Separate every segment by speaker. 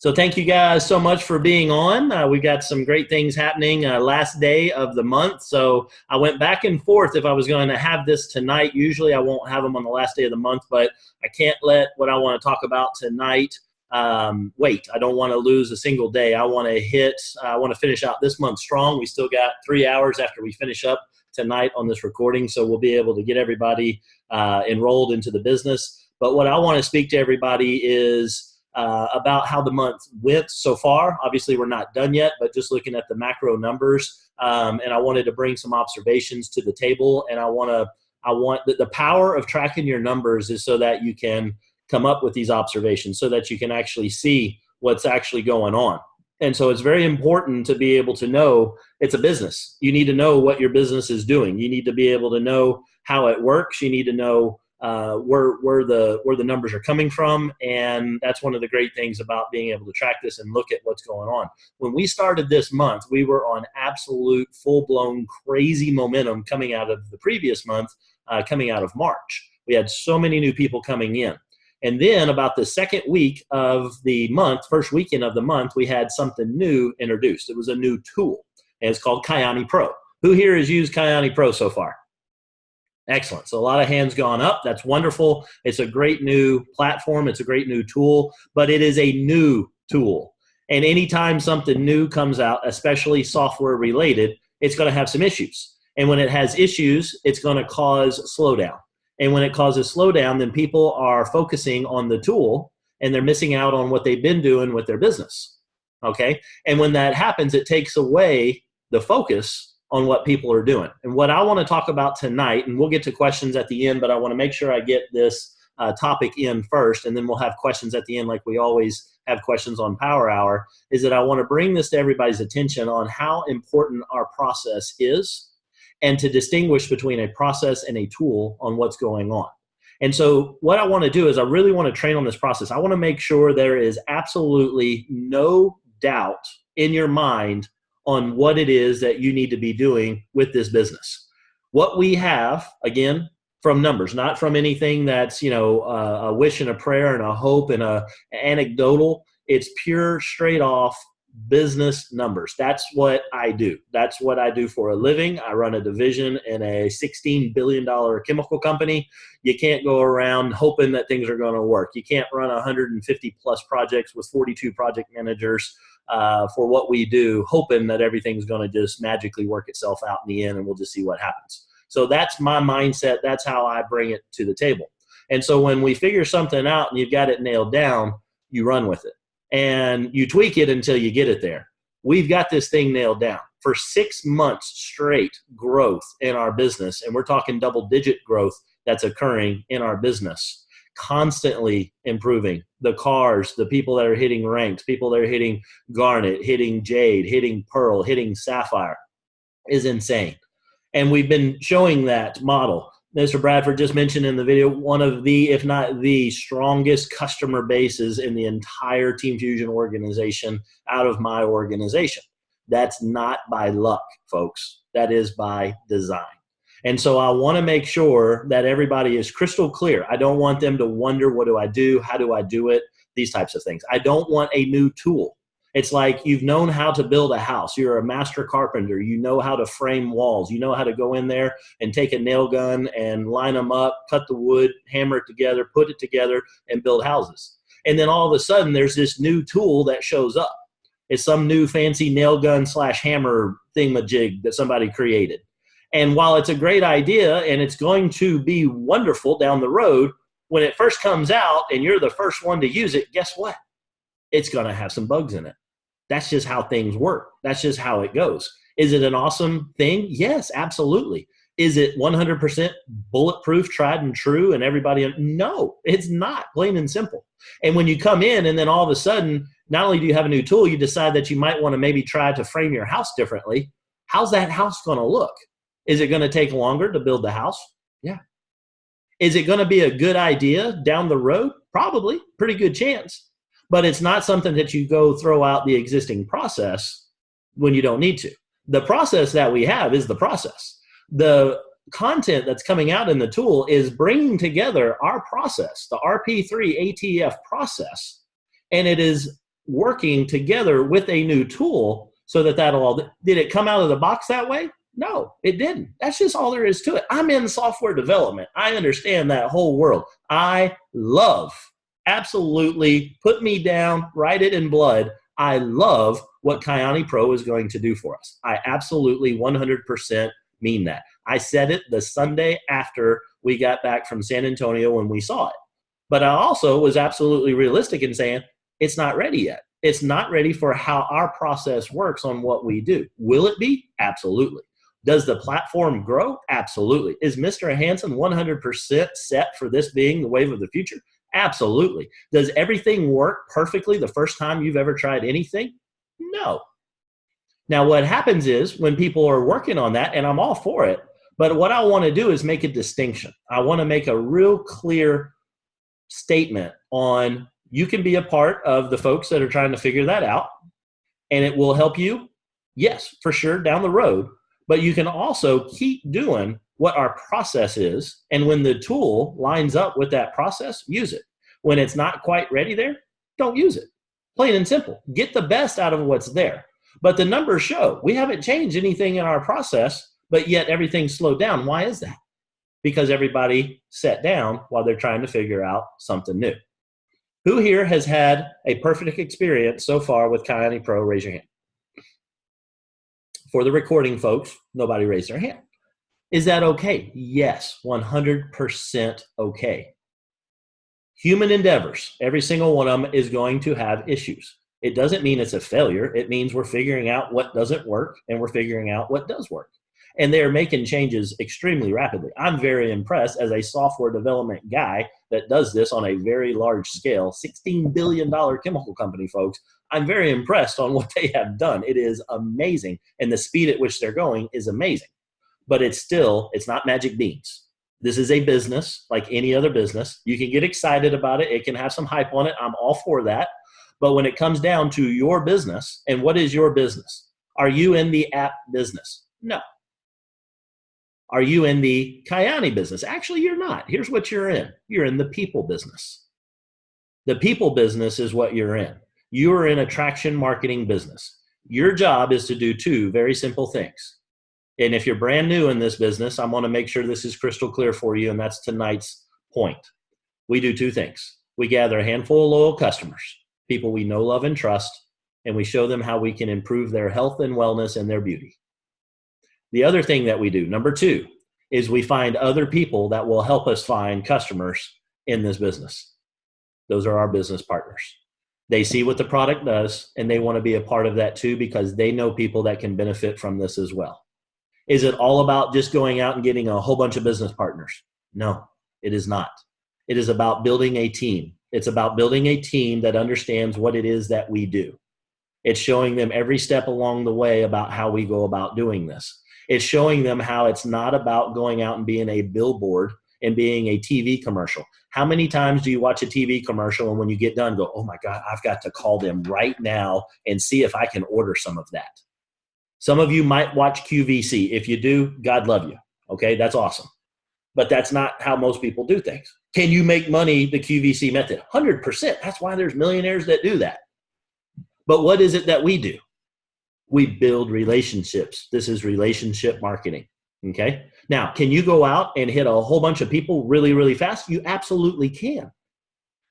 Speaker 1: So thank you guys so much for being on. We got some great things happening last day of the month. So I went back and forth if I was going to have this tonight. Usually I won't have them on the last day of the month, but I can't let what I want to talk about tonight wait. I don't want to lose a single day. I want to finish out this month strong. We still got 3 hours after we finish up tonight on this recording, so we'll be able to get everybody enrolled into the business. But what I want to speak to everybody is about how the month went so far. Obviously, we're not done yet, but just looking at the macro numbers, and I wanted to bring some observations to the table. And I want the power of tracking your numbers is so that you can come up with these observations, so that you can actually see what's actually going on. And so it's very important to be able to know it's a business. You need to know what your business is doing. You need to be able to know how it works. You need to know where the numbers are coming from, and that's one of the great things about being able to track this and look at what's going on. When we started this month, we were on absolute full-blown crazy momentum coming out of the previous month, coming out of March. We had so many new people coming in. And then about the second week of the month, first weekend of the month, we had something new introduced. It was a new tool, and it's called Kyani Pro. Who here has used Kyani Pro so far? Excellent. So a lot of hands gone up. That's wonderful. It's a great new platform. It's a great new tool, but it is a new tool. And anytime something new comes out, especially software related, it's going to have some issues. And when it has issues, it's going to cause slowdown. And when it causes slowdown, then people are focusing on the tool and they're missing out on what they've been doing with their business. Okay. And when that happens, it takes away the focus on what people are doing. And what I want to talk about tonight, and we'll get to questions at the end, but I want to make sure I get this topic in first, and then we'll have questions at the end like we always have questions on Power Hour, is that I want to bring this to everybody's attention on how important our process is, and to distinguish between a process and a tool on what's going on. And so what I want to do is I really want to train on this process. I want to make sure there is absolutely no doubt in your mind on what it is that you need to be doing with this business. What we have, again, from numbers, not from anything that's, a wish and a prayer and a hope and a anecdotal. It's pure, straight off business numbers. That's what I do. That's what I do for a living. I run a division in a $16 billion chemical company. You can't go around hoping that things are going to work. You can't run 150 plus projects with 42 project managers for what we do, hoping that everything's going to just magically work itself out in the end and we'll just see what happens. So that's my mindset. That's how I bring it to the table. And so when we figure something out and you've got it nailed down, you run with it. And you tweak it until you get it there. We've got this thing nailed down. For 6 months straight growth in our business, and we're talking double-digit growth that's occurring in our business, constantly improving. The cars, the people that are hitting ranks, people that are hitting garnet, hitting jade, hitting pearl, hitting sapphire is insane. And we've been showing that model. Mr. Bradford just mentioned in the video, one of the, if not the strongest customer bases in the entire Team Fusion organization out of my organization. That's not by luck, folks. That is by design. And so I want to make sure that everybody is crystal clear. I don't want them to wonder, what do I do? How do I do it? These types of things. I don't want a new tool. It's like you've known how to build a house. You're a master carpenter. You know how to frame walls. You know how to go in there and take a nail gun and line them up, cut the wood, hammer it together, put it together, and build houses. And then all of a sudden, there's this new tool that shows up. It's some new fancy nail gun / hammer thingamajig that somebody created. And while it's a great idea and it's going to be wonderful down the road, when it first comes out and you're the first one to use it, guess what? It's going to have some bugs in it. That's just how things work. That's just how it goes. Is it an awesome thing? Yes, absolutely. Is it 100% bulletproof, tried and true, and everybody? No, it's not, plain and simple. And when you come in and then all of a sudden, not only do you have a new tool, you decide that you might want to maybe try to frame your house differently. How's that house going to look? Is it going to take longer to build the house? Yeah. Is it going to be a good idea down the road? Probably, pretty good chance. But it's not something that you go throw out the existing process when you don't need to. The process that we have is the process. The content that's coming out in the tool is bringing together our process, the RP3 ATF process, and it is working together with a new tool so that'll all, did it come out of the box that way? No, it didn't. That's just all there is to it. I'm in software development. I understand that whole world. I love, absolutely, put me down, write it in blood. I love what Kyani Pro is going to do for us. I absolutely 100% mean that. I said it the Sunday after we got back from San Antonio when we saw it. But I also was absolutely realistic in saying it's not ready yet. It's not ready for how our process works on what we do. Will it be? Absolutely. Does the platform grow? Absolutely. Is Mr. Hansen 100% set for this being the wave of the future? Absolutely. Does everything work perfectly the first time you've ever tried anything? No. Now, what happens is when people are working on that, and I'm all for it, but what I want to do is make a distinction. I want to make a real clear statement on you can be a part of the folks that are trying to figure that out, and it will help you, yes, for sure, down the road. But you can also keep doing what our process is, and when the tool lines up with that process, use it. When it's not quite ready there, don't use it. Plain and simple. Get the best out of what's there. But the numbers show we haven't changed anything in our process, but yet everything's slowed down. Why is that? Because everybody sat down while they're trying to figure out something new. Who here has had a perfect experience so far with Kyani Pro? Raise your hand. For the recording folks, nobody raised their hand. Is that okay? Yes, 100% okay. Human endeavors, every single one of them is going to have issues. It doesn't mean it's a failure. It means we're figuring out what doesn't work and we're figuring out what does work. And they're making changes extremely rapidly. I'm very impressed as a software development guy that does this on a very large scale, $16 billion chemical company, folks. I'm very impressed on what they have done. It is amazing. And the speed at which they're going is amazing. But it's not magic beans. This is a business like any other business. You can get excited about it. It can have some hype on it. I'm all for that. But when it comes down to your business, and what is your business? Are you in the app business? No. Are you in the Kyani business? Actually, you're not. Here's what you're in. You're in the people business. The people business is what you're in. You are in a traction marketing business. Your job is to do two very simple things. And if you're brand new in this business, I want to make sure this is crystal clear for you, and that's tonight's point. We do two things. We gather a handful of loyal customers, people we know, love, and trust, and we show them how we can improve their health and wellness and their beauty. The other thing that we do, number two, is we find other people that will help us find customers in this business. Those are our business partners. They see what the product does, and they want to be a part of that too because they know people that can benefit from this as well. Is it all about just going out and getting a whole bunch of business partners? No, it is not. It is about building a team. It's about building a team that understands what it is that we do. It's showing them every step along the way about how we go about doing this. It's showing them how it's not about going out and being a billboard and being a TV commercial. How many times do you watch a TV commercial and when you get done go, oh my God, I've got to call them right now and see if I can order some of that. Some of you might watch QVC. If you do, God love you. Okay, that's awesome. But that's not how most people do things. Can you make money the QVC method? 100%. That's why there's millionaires that do that. But what is it that we do? We build relationships. This is relationship marketing. Okay. Now, can you go out and hit a whole bunch of people really, really fast? You absolutely can.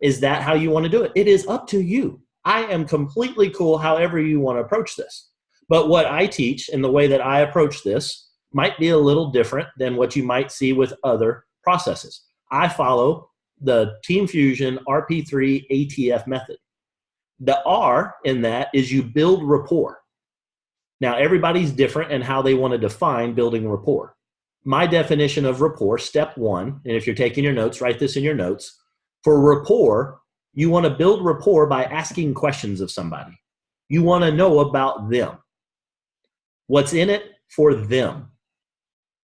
Speaker 1: Is that how you want to do it? It is up to you. I am completely cool however you want to approach this. But what I teach and the way that I approach this might be a little different than what you might see with other processes. I follow the Team Fusion RP3 ATF method. The R in that is you build rapport. Now, everybody's different in how they want to define building rapport. My definition of rapport, step one, and if you're taking your notes, write this in your notes. For rapport, you want to build rapport by asking questions of somebody. You want to know about them. What's in it for them?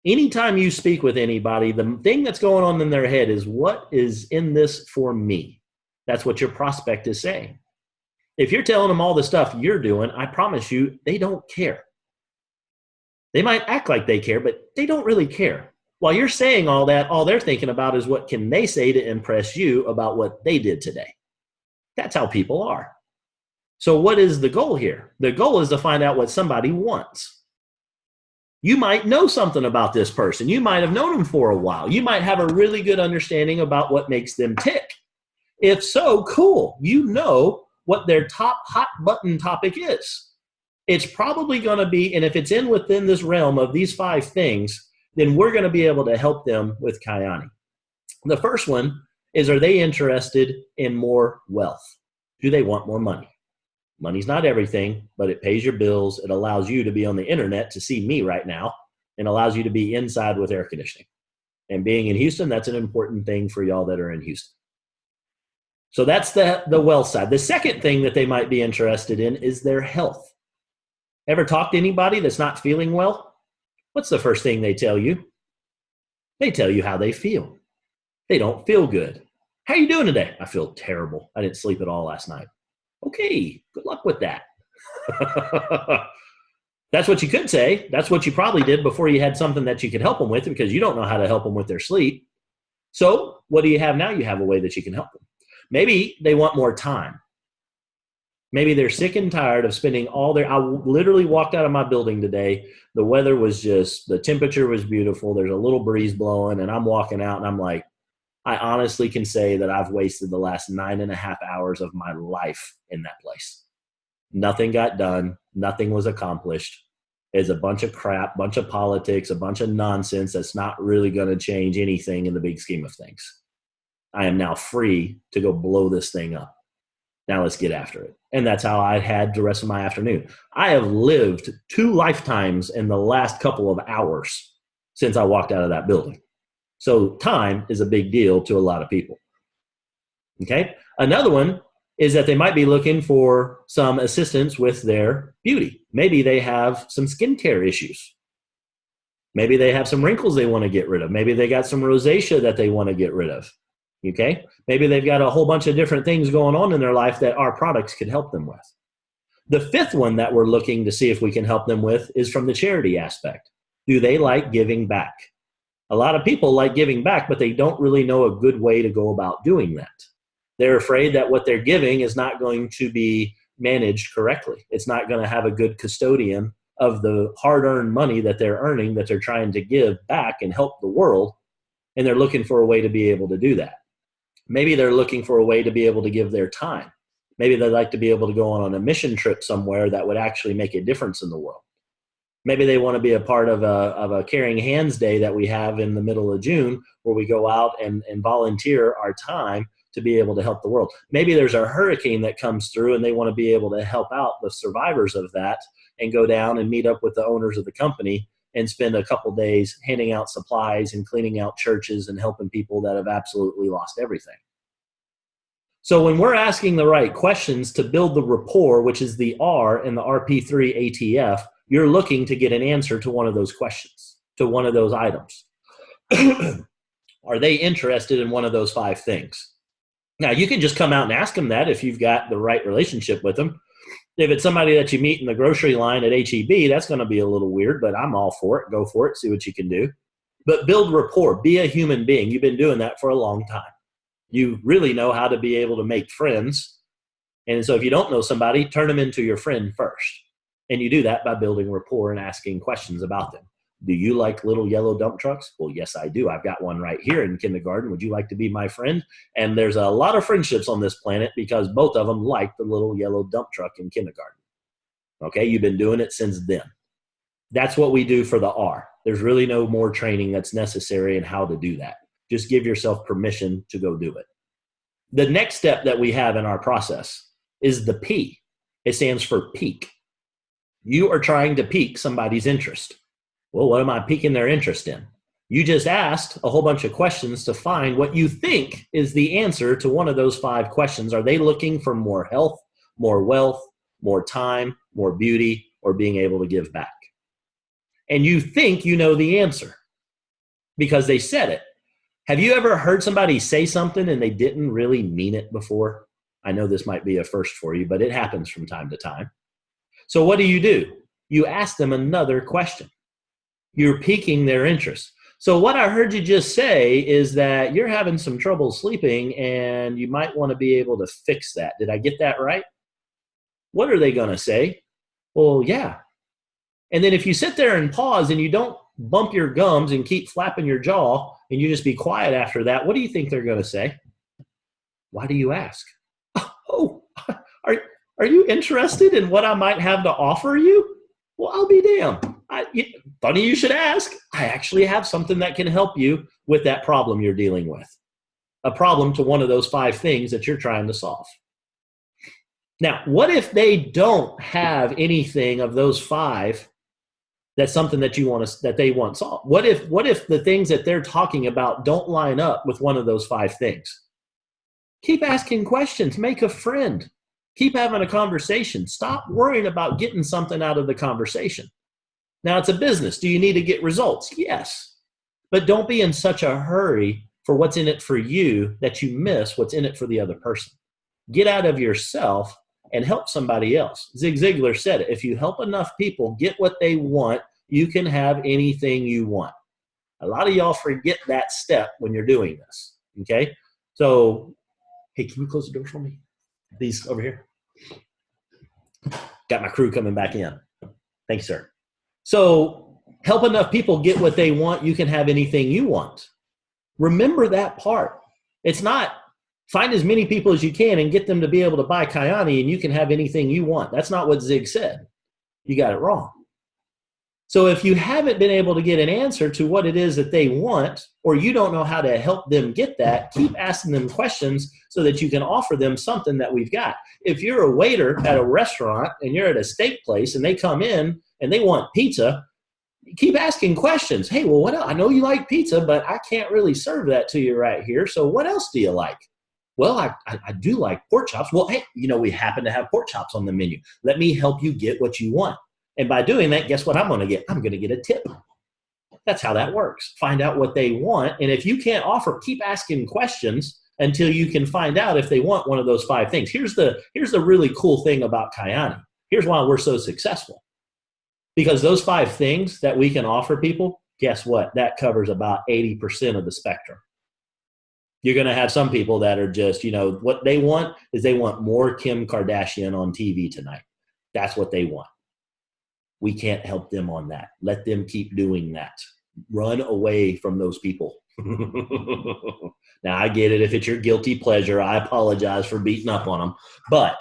Speaker 1: Anytime you speak with anybody, the thing that's going on in their head is, what is in this for me? That's what your prospect is saying. If you're telling them all the stuff you're doing, I promise you, they don't care. They might act like they care, but they don't really care. While you're saying all that, all they're thinking about is what can they say to impress you about what they did today. That's how people are. So what is the goal here? The goal is to find out what somebody wants. You might know something about this person. You might have known them for a while. You might have a really good understanding about what makes them tick. If so, cool. You know what their top hot button topic is. It's probably going to be, and if it's within this realm of these 5 things, then we're going to be able to help them with Kyani. The first one is, are they interested in more wealth? Do they want more money? Money's not everything, but it pays your bills. It allows you to be on the internet to see me right now, and allows you to be inside with air conditioning. And being in Houston, that's an important thing for y'all that are in Houston. So that's the wealth side. The second thing that they might be interested in is their health. Ever talk to anybody that's not feeling well? What's the first thing they tell you? They tell you how they feel. They don't feel good. How are you doing today? I feel terrible. I didn't sleep at all last night. Okay, good luck with that. That's what you could say. That's what you probably did before you had something that you could help them with, because you don't know how to help them with their sleep. So what do you have now? You have a way that you can help them. Maybe they want more time. Maybe they're sick and tired of spending I literally walked out of my building today. The weather was the temperature was beautiful. There's a little breeze blowing, and I'm walking out and I'm like, I honestly can say that I've wasted the last 9.5 hours of my life in that place. Nothing got done. Nothing was accomplished. It's a bunch of crap, bunch of politics, a bunch of nonsense that's not really going to change anything in the big scheme of things. I am now free to go blow this thing up. Now let's get after it. And that's how I had the rest of my afternoon. I have lived 2 lifetimes in the last couple of hours since I walked out of that building. So time is a big deal to a lot of people. Okay. Another one is that they might be looking for some assistance with their beauty. Maybe they have some skincare issues. Maybe they have some wrinkles they want to get rid of. Maybe they got some rosacea that they want to get rid of. Okay. Maybe they've got a whole bunch of different things going on in their life that our products could help them with. The 5th one that we're looking to see if we can help them with is from the charity aspect. Do they like giving back? A lot of people like giving back, but they don't really know a good way to go about doing that. They're afraid that what they're giving is not going to be managed correctly. It's not going to have a good custodian of the hard-earned money that they're earning, that they're trying to give back and help the world, and they're looking for a way to be able to do that. Maybe they're looking for a way to be able to give their time. Maybe they'd like to be able to go on a mission trip somewhere that would actually make a difference in the world. Maybe they want to be a part of a Caring Hands Day that we have in the middle of June, where we go out and volunteer our time to be able to help the world. Maybe there's a hurricane that comes through and they want to be able to help out the survivors of that and go down and meet up with the owners of the company and spend a couple days handing out supplies and cleaning out churches and helping people that have absolutely lost everything. So when we're asking the right questions to build the rapport, which is the R in the RP3 ATF, you're looking to get an answer to one of those questions, to one of those items. Are they interested in one of those 5 things? Now, you can just come out and ask them that if you've got the right relationship with them. If it's somebody that you meet in the grocery line at HEB, that's going to be a little weird, but I'm all for it. Go for it. See what you can do. But build rapport. Be a human being. You've been doing that for a long time. You really know how to be able to make friends. And so if you don't know somebody, turn them into your friend first. And you do that by building rapport and asking questions about them. Do you like little yellow dump trucks? Well, yes, I do. I've got one right here in kindergarten. Would you like to be my friend? And there's a lot of friendships on this planet because both of them like the little yellow dump truck in kindergarten. Okay, you've been doing it since then. That's what we do for the R. There's really no more training that's necessary in how to do that. Just give yourself permission to go do it. The next step that we have in our process is the P. It stands for peak. You are trying to pique somebody's interest. Well, what am I piquing their interest in? You just asked a whole bunch of questions to find what you think is the answer to one of those 5 questions. Are they looking for more health, more wealth, more time, more beauty, or being able to give back? And you think you know the answer because they said it. Have you ever heard somebody say something and they didn't really mean it before? I know this might be a first for you, but it happens from time to time. So what do? You ask them another question. You're piquing their interest. So what I heard you just say is that you're having some trouble sleeping and you might want to be able to fix that. Did I get that right? What are they going to say? Well, yeah. And then if you sit there and pause and you don't bump your gums and keep flapping your jaw and you just be quiet after that, what do you think they're going to say? Why do you ask? Oh, are, are you interested in what I might have to offer you? Well, I'll be damned. Funny you should ask. I actually have something that can help you with that problem you're dealing with. A problem to one of those 5 things that you're trying to solve. Now, what if they don't have anything of those 5 that's something that they want solved? What if the things that they're talking about don't line up with one of those 5 things? Keep asking questions. Make a friend. Keep having a conversation. Stop worrying about getting something out of the conversation. Now, it's a business. Do you need to get results? Yes. But don't be in such a hurry for what's in it for you that you miss what's in it for the other person. Get out of yourself and help somebody else. Zig Ziglar said it. If you help enough people get what they want, you can have anything you want. A lot of y'all forget that step when you're doing this. Okay? So, hey, can you close the door for me? Please, over here. Got my crew coming back in. Thank you, sir. So, help enough people get what they want, you can have anything you want. Remember that part. It's not find as many people as you can and get them to be able to buy Kyani and you can have anything you want. That's not what Zig said. You got it wrong. So if you haven't been able to get an answer to what it is that they want, or you don't know how to help them get that, keep asking them questions so that you can offer them something that we've got. If you're a waiter at a restaurant and you're at a steak place and they come in and they want pizza, keep asking questions. Hey, well, what else? I know you like pizza, but I can't really serve that to you right here. So what else do you like? Well, I do like pork chops. Well, hey, we happen to have pork chops on the menu. Let me help you get what you want. And by doing that, guess what I'm going to get? I'm going to get a tip. That's how that works. Find out what they want. And if you can't offer, keep asking questions until you can find out if they want one of those 5 things. Here's the really cool thing about Kyani. Here's why we're so successful. Because those 5 things that we can offer people, guess what? That covers about 80% of the spectrum. You're going to have some people that are just, what they want is they want more Kim Kardashian on TV tonight. That's what they want. We can't help them on that. Let them keep doing that. Run away from those people. Now, I get it. If it's your guilty pleasure, I apologize for beating up on them. But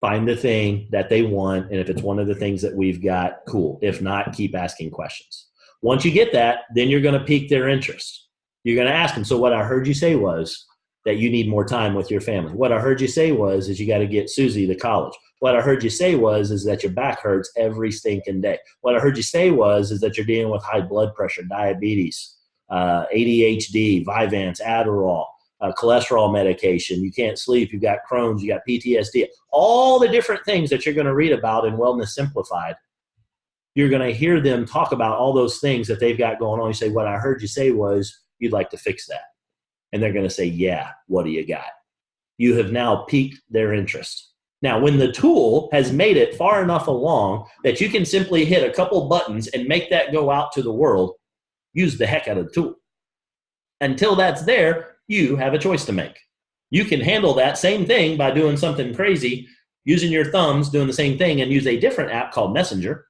Speaker 1: find the thing that they want, and if it's one of the things that we've got, cool. If not, keep asking questions. Once you get that, then you're going to pique their interest. You're going to ask them, so what I heard you say was that you need more time with your family. What I heard you say was is you got to get Susie to college. What I heard you say was is that your back hurts every stinking day. What I heard you say was is that you're dealing with high blood pressure, diabetes, ADHD, Vyvanse, Adderall, cholesterol medication. You can't sleep. You've got Crohn's. You got PTSD. All the different things that you're going to read about in Wellness Simplified. You're going to hear them talk about all those things that they've got going on. You say, what I heard you say was you'd like to fix that. And they're going to say, yeah, what do you got? You have now piqued their interest. Now, when the tool has made it far enough along that you can simply hit a couple buttons and make that go out to the world, use the heck out of the tool. Until that's there, you have a choice to make. You can handle that same thing by doing something crazy, using your thumbs, doing the same thing, and use a different app called Messenger.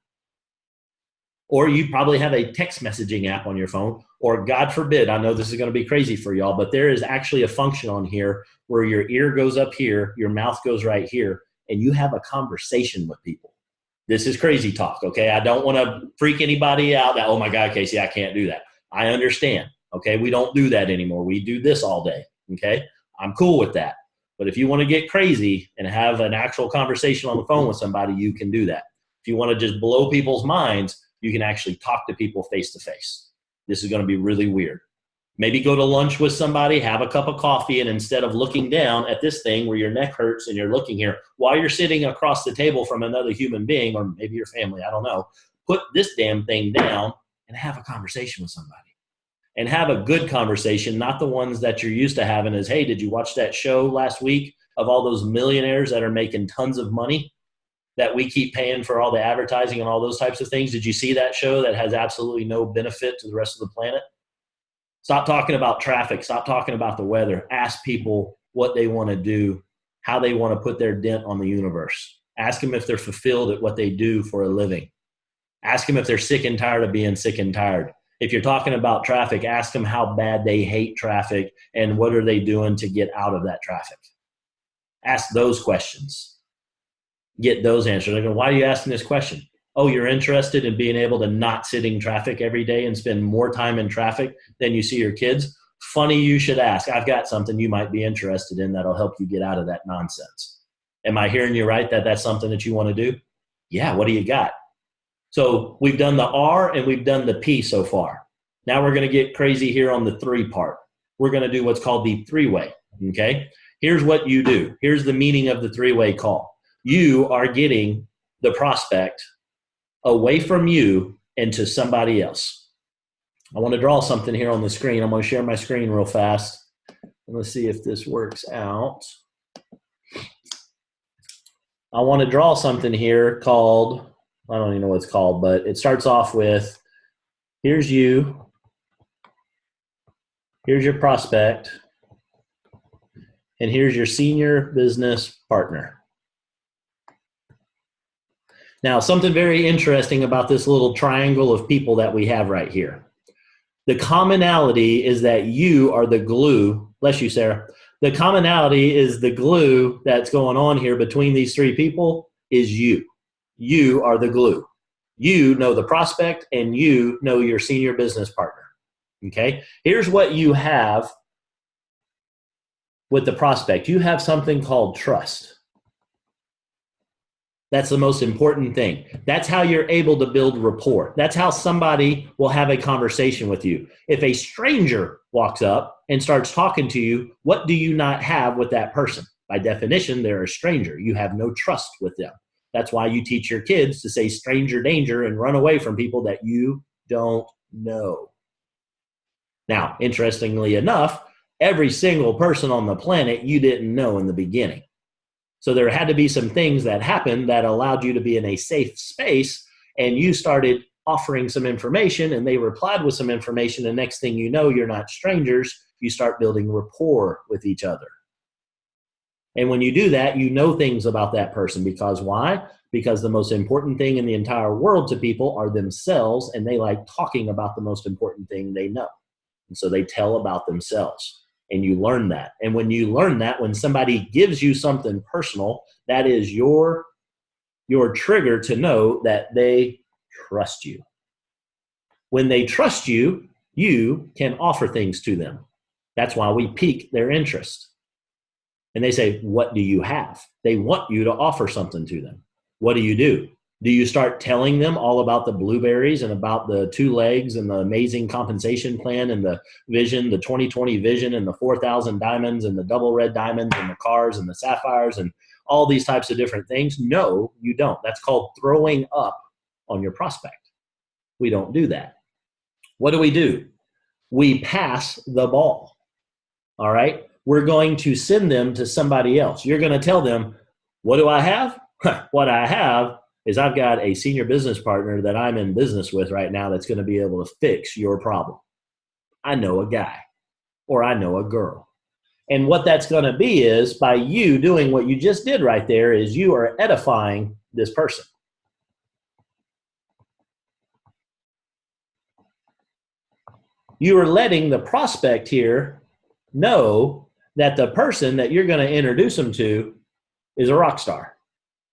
Speaker 1: Or you probably have a text messaging app on your phone, or God forbid, I know this is going to be crazy for y'all, but there is actually a function on here where your ear goes up here, your mouth goes right here, and you have a conversation with people. This is crazy talk, okay? I don't want to freak anybody out that, oh my God, Casey, I can't do that. I understand, okay? We don't do that anymore. We do this all day, okay? I'm cool with that. But if you want to get crazy and have an actual conversation on the phone with somebody, you can do that. If you want to just blow people's minds, you can actually talk to people face to face. This is going to be really weird. Maybe go to lunch with somebody, have a cup of coffee, and instead of looking down at this thing where your neck hurts and you're looking here, while you're sitting across the table from another human being, or maybe your family, I don't know, put this damn thing down and have a conversation with somebody. And have a good conversation, not the ones that you're used to having is, hey, did you watch that show last week of all those millionaires that are making tons of money that we keep paying for all the advertising and all those types of things? Did you see that show that has absolutely no benefit to the rest of the planet? Stop talking about traffic. Stop talking about the weather. Ask people what they want to do how they want to put their dent on the universe. Ask them if they're fulfilled at what they do for a living. Ask them if they're sick and tired of being sick and tired. If you're talking about traffic, ask them how bad they hate traffic and what are they doing to get out of that traffic. Ask those questions. Get those answers. They go, why are you asking this question? Oh, you're interested in being able to not sit in traffic every day and spend more time in traffic than you see your kids? Funny you should ask. I've got something you might be interested in that'll help you get out of that nonsense. Am I hearing you right that that's something that you want to do? Yeah, what do you got? So we've done the R and we've done the P so far. Now we're going to get crazy here on the 3 part. We're going to do what's called the 3-way, okay? Here's what you do. Here's the meaning of the 3-way call. You are getting the prospect away from you and to somebody else. I want to draw something here on the screen. I'm going to share my screen real fast. Let's see if this works out. I want to draw something here called, I don't even know what it's called, but it starts off with, here's you, here's your prospect, and here's your senior business partner. Now, something very interesting about this little triangle of people that we have right here. The commonality is that you are the glue. Bless you, Sarah. The commonality is the glue that's going on here between these 3 people is you. You are the glue. You know the prospect and you know your senior business partner. Okay? Here's what you have with the prospect. You have something called trust. That's the most important thing. That's how you're able to build rapport. That's how somebody will have a conversation with you. If a stranger walks up and starts talking to you, what do you not have with that person? By definition, they're a stranger. You have no trust with them. That's why you teach your kids to say stranger danger and run away from people that you don't know. Now, interestingly enough, every single person on the planet you didn't know in the beginning. So there had to be some things that happened that allowed you to be in a safe space, and you started offering some information and they replied with some information. And next thing you know, you're not strangers. You start building rapport with each other. And when you do that, you know things about that person. Because why? Because the most important thing in the entire world to people are themselves, and they like talking about the most important thing they know. And so they tell about themselves. And you learn that. And when you learn that, when somebody gives you something personal, that is your trigger to know that they trust you. When they trust you, you can offer things to them. That's why we pique their interest. And they say, what do you have? They want you to offer something to them. What do? Do you start telling them all about the blueberries and about the 2 legs and the amazing compensation plan and the vision, the 2020 vision and the 4,000 diamonds and the double red diamonds and the cars and the sapphires and all these types of different things? No, you don't. That's called throwing up on your prospect. We don't do that. What do? We pass the ball. All right? We're going to send them to somebody else. You're going to tell them, what do I have? What I have is I've got a senior business partner that I'm in business with right now that's going to be able to fix your problem. I know a guy, or I know a girl. And what that's going to be is, by you doing what you just did right there, is you are edifying this person. You are letting the prospect here know that the person that you're going to introduce them to is a rock star.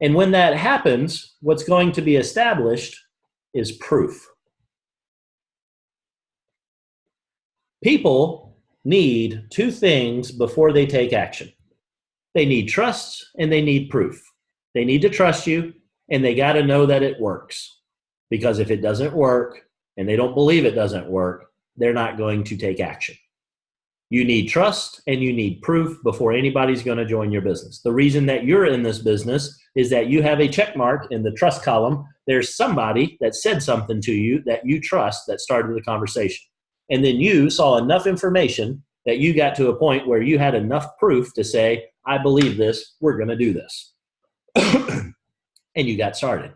Speaker 1: And when that happens, what's going to be established is proof. People need 2 things before they take action. They need trust and they need proof. They need to trust you and they got to know that it works. Because if it doesn't work and they don't believe it doesn't work, they're not going to take action. You need trust and you need proof before anybody's going to join your business. The reason that you're in this business is that you have a check mark in the trust column. There's somebody that said something to you that you trust that started the conversation. And then you saw enough information that you got to a point where you had enough proof to say, I believe this, we're going to do this. And you got started.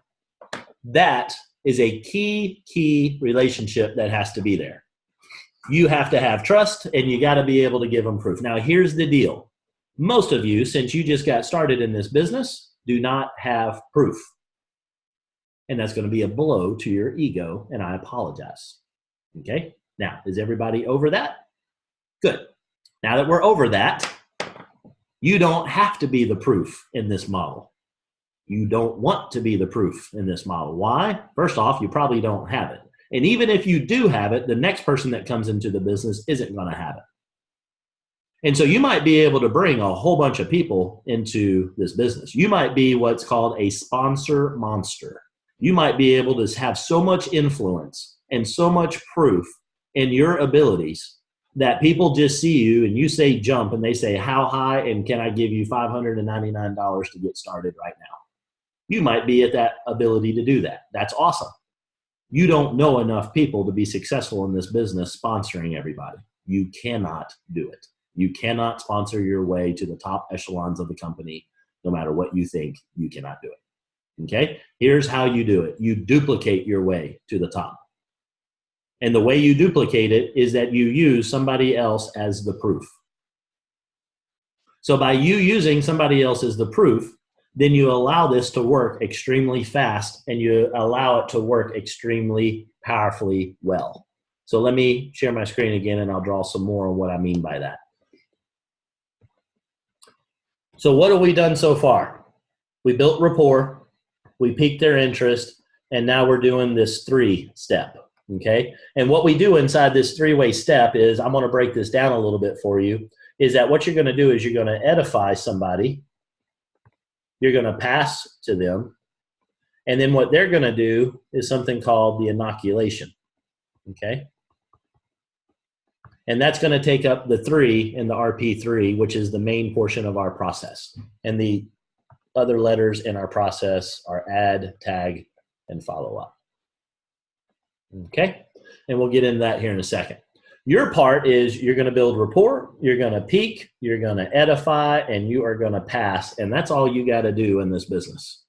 Speaker 1: That is a key relationship that has to be there. You have to have trust and you got to be able to give them proof. Now, here's the deal. Most of you, since you just got started in this business, do not have proof. And that's going to be a blow to your ego, and I apologize. Okay? Now, is everybody over that? Good. Now that we're over that, you don't have to be the proof in this model. You don't want to be the proof in this model. Why? First off, you probably don't have it. And even if you do have it, the next person that comes into the business isn't going to have it. And so you might be able to bring a whole bunch of people into this business. You might be what's called a sponsor monster. You might be able to have so much influence and so much proof in your abilities that people just see you and you say jump and they say, how high, and can I give you $599 to get started right now? You might be at that ability to do that. That's awesome. You don't know enough people to be successful in this business sponsoring everybody. You cannot do it. You cannot sponsor your way to the top echelons of the company, no matter what you think. You cannot do it. Okay? Here's how you do it. You duplicate your way to the top. And the way you duplicate it is that you use somebody else as the proof. So by you using somebody else as the proof, then you allow this to work extremely fast and you allow it to work extremely powerfully well. So let me share my screen again and I'll draw some more on what I mean by that. So what have we done so far? We built rapport, we piqued their interest, and now we're doing this 3-step, okay? And what we do inside this 3-way step is, I'm gonna break this down a little bit for you, is that what you're gonna do is you're gonna edify somebody, you're gonna pass to them, and then what they're gonna do is something called the inoculation, okay? And that's going to take up the 3 in the RP3, which is the main portion of our process. And the other letters in our process are add, tag, and follow up. Okay? And we'll get into that here in a second. Your part is you're going to build rapport, you're going to peak, you're going to edify, and you are going to pass. And that's all you got to do in this business.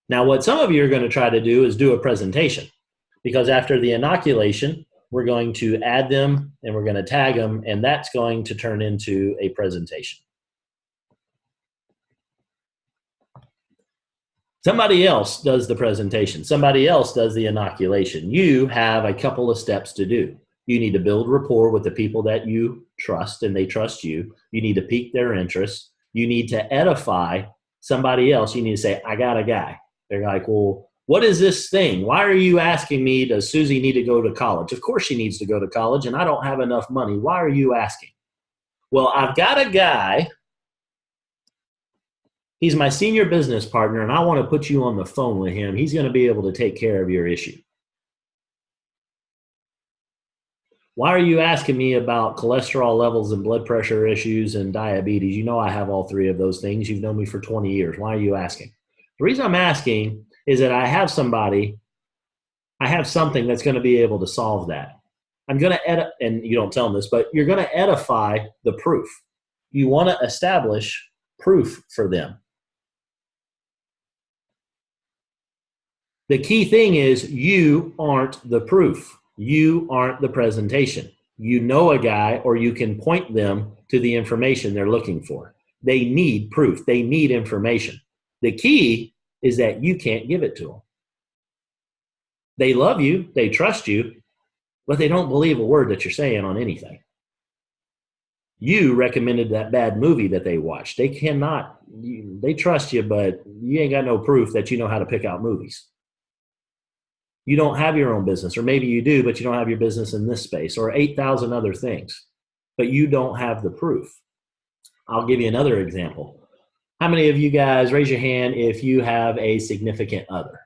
Speaker 1: Now, what some of you are going to try to do is do a presentation. Because after the inoculation, we're going to add them and we're going to tag them, and that's going to turn into a presentation. Somebody else does the presentation. Somebody else does the inoculation. You have a couple of steps to do. You need to build rapport with the people that you trust and they trust you. You need to pique their interest. You need to edify somebody else. You need to say, I got a guy. They're like, well, what is this thing? Why are you asking me, does Susie need to go to college? Of course she needs to go to college, and I don't have enough money. Why are you asking? Well, I've got a guy. He's my senior business partner, and I want to put you on the phone with him. He's going to be able to take care of your issue. Why are you asking me about cholesterol levels and blood pressure issues and diabetes? You know I have all 3 of those things. You've known me for 20 years. Why are you asking? The reason I'm asking is that I have something that's going to be able to solve that. I'm going to edit, and you don't tell them this, but you're going to edify the proof. You want to establish proof for them. The key thing is you aren't the proof. You aren't the presentation. You know a guy, or you can point them to the information they're looking for. They need proof. They need information. The key is that you can't give it to them. They love you, they trust you, but they don't believe a word that you're saying on anything. You recommended that bad movie that they watched. They trust you, but you ain't got no proof that you know how to pick out movies. You don't have your own business, or maybe you do, but you don't have your business in this space, or 8,000 other things, but you don't have the proof. I'll give you another example. How many of you guys, raise your hand if you have a significant other?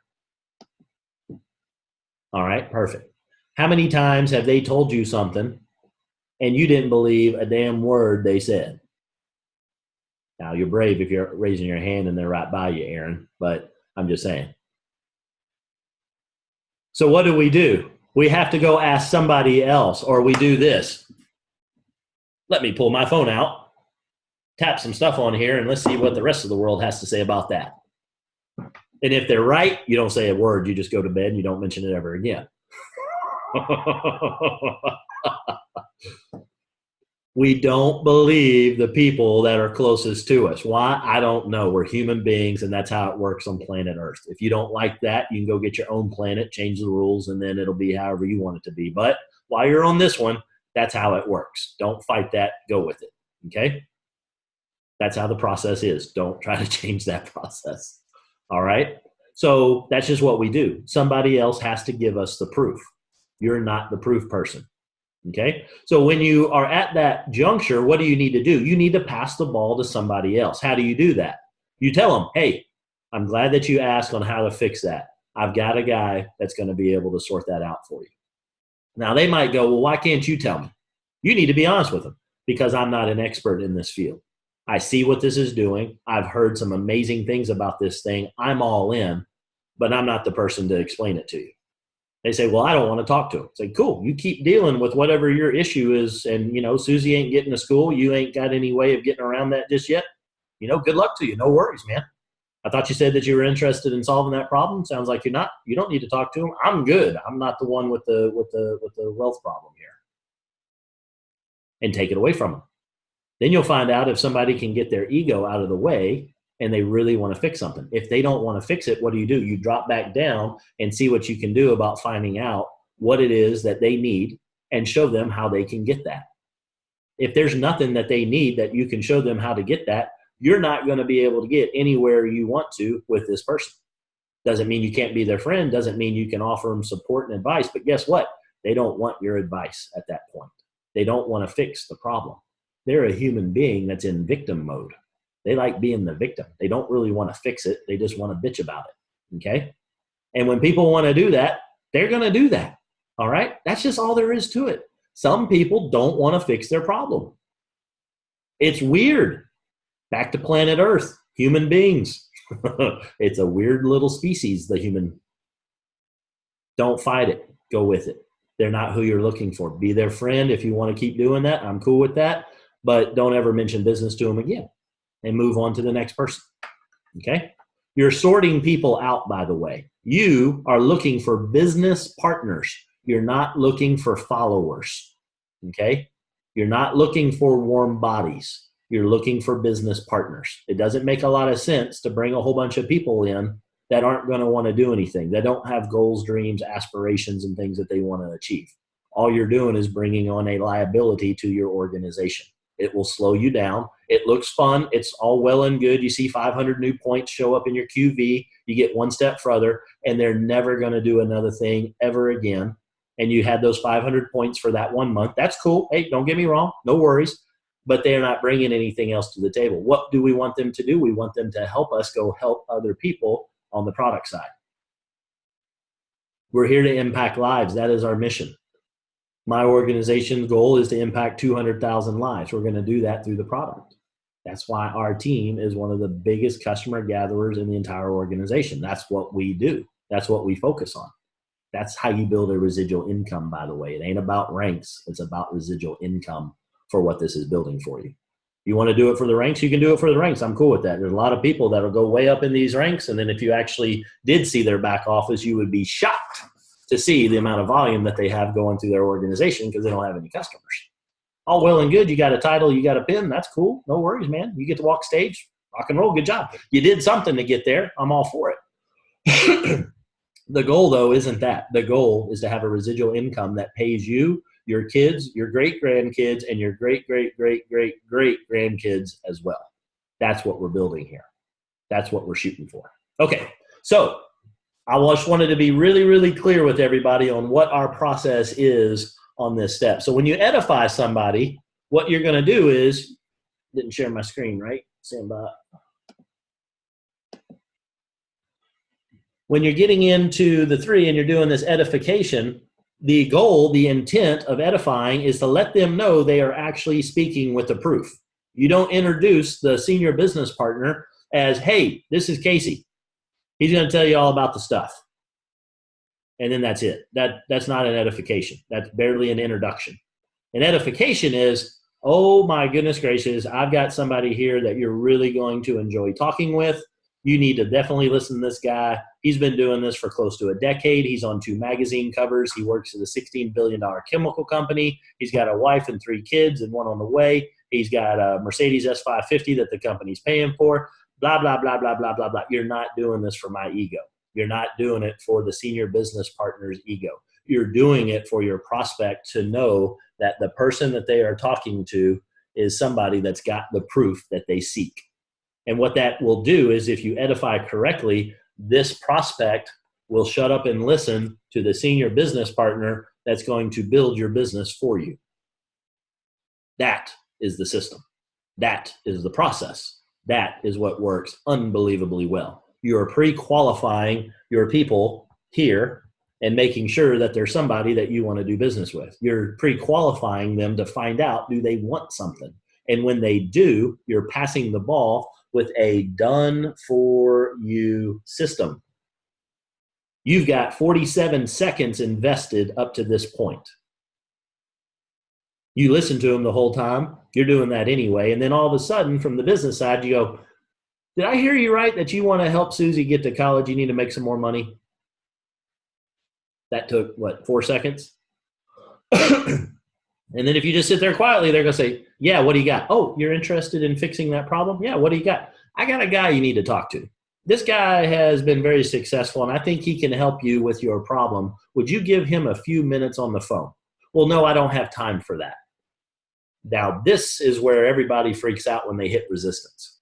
Speaker 1: All right, perfect. How many times have they told you something and you didn't believe a damn word they said? Now, you're brave if you're raising your hand and they're right by you, Aaron, but I'm just saying. So what do? We have to go ask somebody else, or we do this. Let me pull my phone out, tap some stuff on here, and let's see what the rest of the world has to say about that. And if they're right, you don't say a word. You just go to bed and you don't mention it ever again. We don't believe the people that are closest to us. Why? I don't know. We're human beings, and that's how it works on planet Earth. If you don't like that, you can go get your own planet, change the rules, and then it'll be however you want it to be. But while you're on this one, that's how it works. Don't fight that. Go with it. Okay? That's how the process is. Don't try to change that process. All right? So that's just what we do. Somebody else has to give us the proof. You're not the proof person. Okay. So when you are at that juncture, what do you need to do? You need to pass the ball to somebody else. How do you do that? You tell them, hey, I'm glad that you asked on how to fix that. I've got a guy that's going to be able to sort that out for you. Now they might go, well, why can't you tell me? You need to be honest with them because I'm not an expert in this field. I see what this is doing. I've heard some amazing things about this thing. I'm all in, but I'm not the person to explain it to you. They say, well, I don't want to talk to him. Say, cool, you keep dealing with whatever your issue is. And, Susie ain't getting to school. You ain't got any way of getting around that just yet. Good luck to you. No worries, man. I thought you said that you were interested in solving that problem. Sounds like you're not. You don't need to talk to him. I'm good. I'm not the one with the wealth problem here. And take it away from them. Then you'll find out if somebody can get their ego out of the way and they really want to fix something. If they don't want to fix it, what do? You drop back down and see what you can do about finding out what it is that they need and show them how they can get that. If there's nothing that they need that you can show them how to get that, you're not going to be able to get anywhere you want to with this person. Doesn't mean you can't be their friend. Doesn't mean you can offer them support and advice. But guess what? They don't want your advice at that point. They don't want to fix the problem. They're a human being that's in victim mode. They like being the victim. They don't really want to fix it. They just want to bitch about it. Okay? And when people want to do that, they're going to do that. All right? That's just all there is to it. Some people don't want to fix their problem. It's weird. Back to planet Earth, human beings. It's a weird little species, the human. Don't fight it. Go with it. They're not who you're looking for. Be their friend if you want to keep doing that. I'm cool with that. But don't ever mention business to them again and move on to the next person. Okay? You're sorting people out, by the way. You are looking for business partners. You're not looking for followers. Okay? You're not looking for warm bodies. You're looking for business partners. It doesn't make a lot of sense to bring a whole bunch of people in that aren't going to want to do anything. They don't have goals, dreams, aspirations, and things that they want to achieve. All you're doing is bringing on a liability to your organization. It will slow you down. It looks fun. It's all well and good. You see 500 new points show up in your QV. You get one step further, and they're never going to do another thing ever again. And you had those 500 points for that 1 month. That's cool. Hey, don't get me wrong. No worries. But they're not bringing anything else to the table. What do we want them to do? We want them to help us go help other people on the product side. We're here to impact lives. That is our mission. My organization's goal is to impact 200,000 lives. We're going to do that through the product. That's why our team is one of the biggest customer gatherers in the entire organization. That's what we do. That's what we focus on. That's how you build a residual income, by the way. It ain't about ranks. It's about residual income for what this is building for you. You want to do it for the ranks, you can do it for the ranks. I'm cool with that. There's a lot of people that will go way up in these ranks, and then if you actually did see their back office, you would be shocked to see the amount of volume that they have going through their organization because they don't have any customers. All well and good. You got a title, you got a pin. That's cool. No worries, man. You get to walk stage, rock and roll. Good job. You did something to get there. I'm all for it. The goal, though, isn't that. The goal is to have a residual income that pays you, your kids, your great-grandkids, and your great-great-great-great-great-grandkids as well. That's what we're building here. That's what we're shooting for. Okay, so I just wanted to be really, really clear with everybody on what our process is on this step. So when you edify somebody, what you're going to do is, didn't share my screen, right? Stand by. When you're getting into the 3 and you're doing this edification, the goal, the intent of edifying is to let them know they are actually speaking with the proof. You don't introduce the senior business partner as, hey, this is Casey. He's going to tell you all about the stuff. And then that's it. That's not an edification. That's barely an introduction. An edification is, oh my goodness gracious, I've got somebody here that you're really going to enjoy talking with. You need to definitely listen to this guy. He's been doing this for close to a decade. He's on 2 magazine covers. He works at a $16 billion chemical company. He's got a wife and 3 kids and one on the way. He's got a Mercedes S550 that the company's paying for. Blah, blah, blah, blah, blah, blah, blah. You're not doing this for my ego. You're not doing it for the senior business partner's ego. You're doing it for your prospect to know that the person that they are talking to is somebody that's got the proof that they seek. And what that will do is if you edify correctly, this prospect will shut up and listen to the senior business partner that's going to build your business for you. That is the system. That is the process. That is what works unbelievably well. You're pre-qualifying your people here and making sure that there's somebody that you want to do business with. You're pre-qualifying them to find out, do they want something? And when they do, you're passing the ball with a done-for-you system. You've got 47 seconds invested up to this point. You listen to them the whole time. You're doing that anyway. And then all of a sudden, from the business side, you go, did I hear you right that you want to help Susie get to college? You need to make some more money? That took, 4 seconds? And then if you just sit there quietly, they're going to say, yeah, what do you got? Oh, you're interested in fixing that problem? Yeah, what do you got? I got a guy you need to talk to. This guy has been very successful, and I think he can help you with your problem. Would you give him a few minutes on the phone? Well, no, I don't have time for that. Now, this is where everybody freaks out when they hit resistance.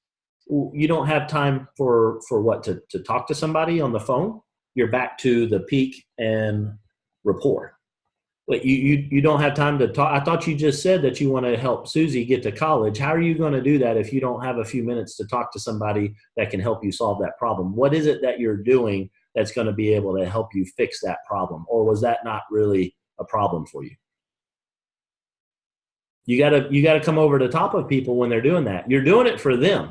Speaker 1: You don't have time for what? To talk to somebody on the phone? You're back to the peak and rapport. But you don't have time to talk. I thought you just said that you want to help Susie get to college. How are you going to do that if you don't have a few minutes to talk to somebody that can help you solve that problem? What is it that you're doing that's going to be able to help you fix that problem? Or was that not really a problem for you? You gotta come over the top of people when they're doing that. You're doing it for them.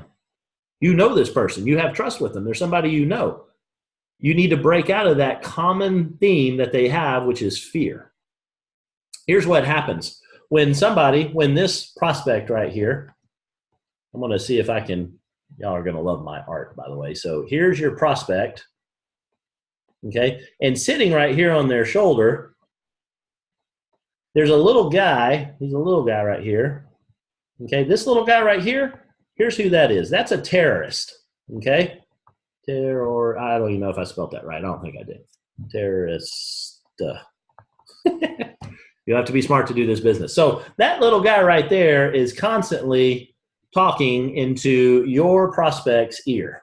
Speaker 1: You know this person. You have trust with them. There's somebody you know. You need to break out of that common theme that they have, which is fear. Here's what happens. When this prospect right here, I'm going to see if I can, y'all are going to love my art, by the way. So here's your prospect, okay? And sitting right here on their shoulder, there's a little guy. He's a little guy right here, okay? This little guy right here, here's who that is. That's a terrorist, okay? I don't even know if I spelled that right. I don't think I did. Terrorist. You have to be smart to do this business. So that little guy right there is constantly talking into your prospect's ear.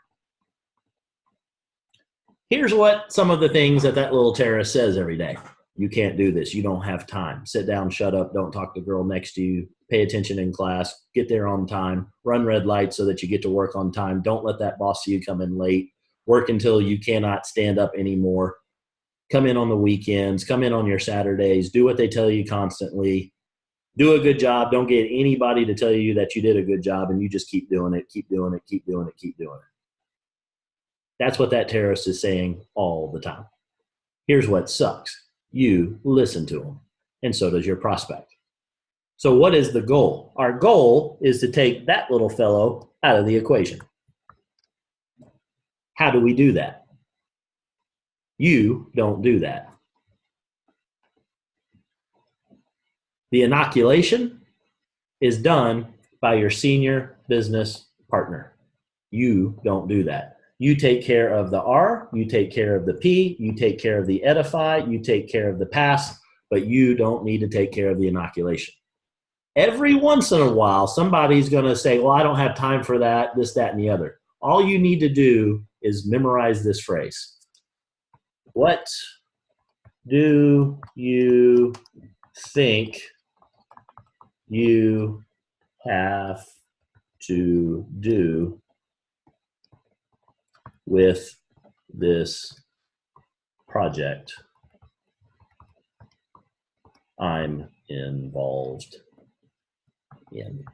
Speaker 1: Here's what some of the things that little terrorist says every day. You can't do this. You don't have time. Sit down, shut up, don't talk to the girl next to you, pay attention in class, get there on time, run red lights so that you get to work on time. Don't let that boss see you come in late. Work until you cannot stand up anymore. Come in on the weekends, come in on your Saturdays, do what they tell you constantly. Do a good job. Don't get anybody to tell you that you did a good job, and you just keep doing it, keep doing it, keep doing it, keep doing it. That's what that terrorist is saying all the time. Here's what sucks. You listen to them, and so does your prospect. So what is the goal? Our goal is to take that little fellow out of the equation. How do we do that? You don't do that. The inoculation is done by your senior business partner. You don't do that. You take care of the R, you take care of the P, you take care of the edify, you take care of the pass, but you don't need to take care of the inoculation. Every once in a while, somebody's going to say, well, I don't have time for that, this, that, and the other. All you need to do is memorize this phrase. What do you think you have to do with this project I'm involved in?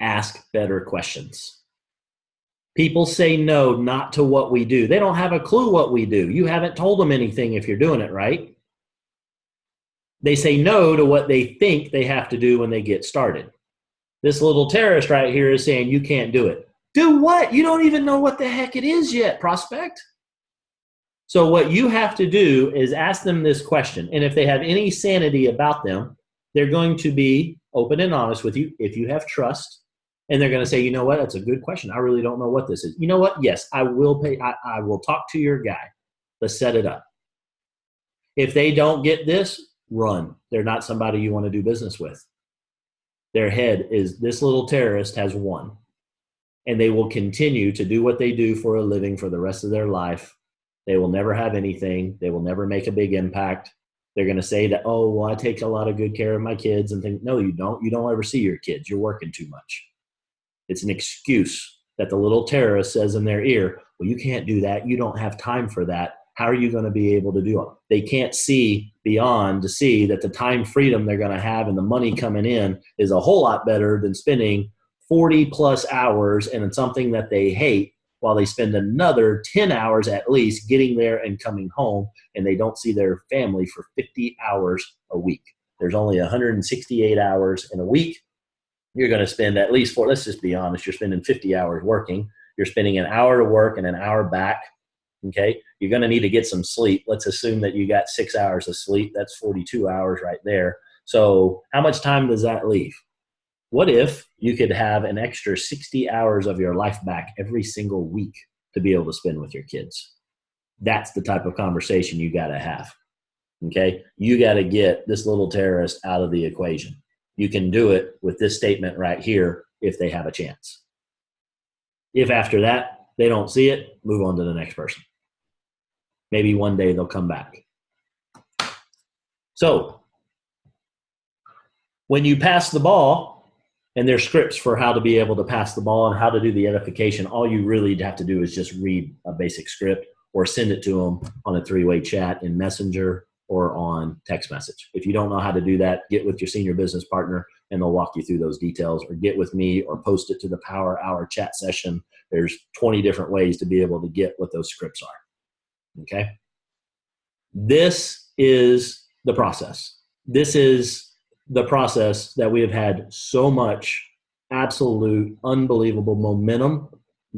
Speaker 1: Ask better questions. People say no, not to what we do. They don't have a clue what we do. You haven't told them anything if you're doing it right. They say no to what they think they have to do when they get started. This little terrorist right here is saying you can't do it. Do what? You don't even know what the heck it is yet, prospect. So what you have to do is ask them this question. And if they have any sanity about them, they're going to be open and honest with you if you have trust. And they're going to say, you know what? That's a good question. I really don't know what this is. You know what? Yes, I will pay. I will talk to your guy. Let's set it up. If they don't get this, run. They're not somebody you want to do business with. Their head is, this little terrorist has won. And they will continue to do what they do for a living for the rest of their life. They will never have anything. They will never make a big impact. They're going to say that, oh, well, I take a lot of good care of my kids, and think, no, you don't. You don't ever see your kids. You're working too much. It's an excuse that the little terrorist says in their ear, well, you can't do that. You don't have time for that. How are you going to be able to do it? They can't see beyond to see that the time freedom they're going to have and the money coming in is a whole lot better than spending 40 plus hours in something that they hate, while they spend another 10 hours at least getting there and coming home, and they don't see their family for 50 hours a week. There's only 168 hours in a week. You're going to spend at least let's just be honest, you're spending 50 hours working. You're spending an hour to work and an hour back. Okay. You're going to need to get some sleep. Let's assume that you got 6 hours of sleep. That's 42 hours right there. So how much time does that leave? What if you could have an extra 60 hours of your life back every single week to be able to spend with your kids? That's the type of conversation you got to have. Okay. You got to get this little terrorist out of the equation. You can do it with this statement right here if they have a chance. If after that they don't see it, move on to the next person. Maybe one day they'll come back. So when you pass the ball, and there's scripts for how to be able to pass the ball and how to do the edification, all you really have to do is just read a basic script or send it to them on a 3-way chat in Messenger or on text message. If you don't know how to do that, get with your senior business partner and they'll walk you through those details, or get with me or post it to the Power Hour chat session. There's 20 different ways to be able to get what those scripts are. Okay. This is the process. This is the process that we have had so much absolute, unbelievable momentum,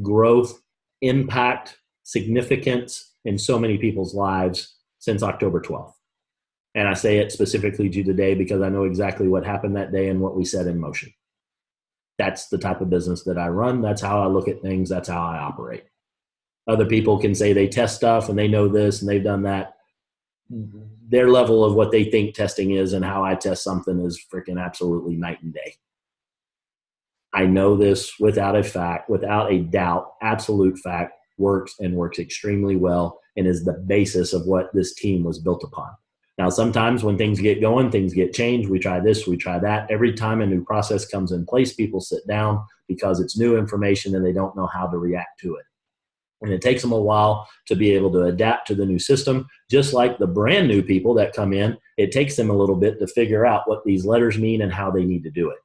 Speaker 1: growth, impact, significance in so many people's lives since October 12th. And I say it specifically to today because I know exactly what happened that day and what we set in motion. That's the type of business that I run. That's how I look at things. That's how I operate. Other people can say they test stuff and they know this and they've done that. Their level of what they think testing is and how I test something is freaking absolutely night and day. I know this without a doubt, absolute fact, works and works extremely well and is the basis of what this team was built upon. Now, sometimes when things get going, things get changed. We try this, we try that. Every time a new process comes in place, people sit down because it's new information and they don't know how to react to it. And it takes them a while to be able to adapt to the new system. Just like the brand new people that come in, it takes them a little bit to figure out what these letters mean and how they need to do it.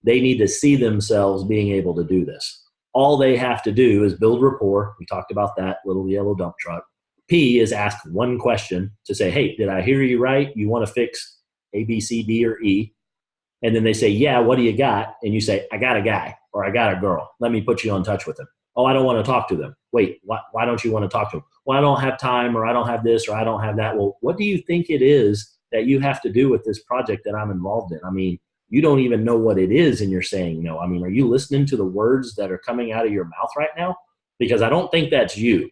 Speaker 1: They need to see themselves being able to do this. All they have to do is build rapport. We talked about that little yellow dump truck. P is ask one question to say, hey, did I hear you right? You want to fix A, B, C, D, or E? And then they say, yeah, what do you got? And you say, I got a guy or I got a girl. Let me put you on touch with them. Oh, I don't want to talk to them. Wait, why don't you want to talk to them? Well, I don't have time, or I don't have this, or I don't have that. Well, what do you think it is that you have to do with this project that I'm involved in? I mean, you don't even know what it is and you're saying no. I mean, are you listening to the words that are coming out of your mouth right now? Because I don't think that's you.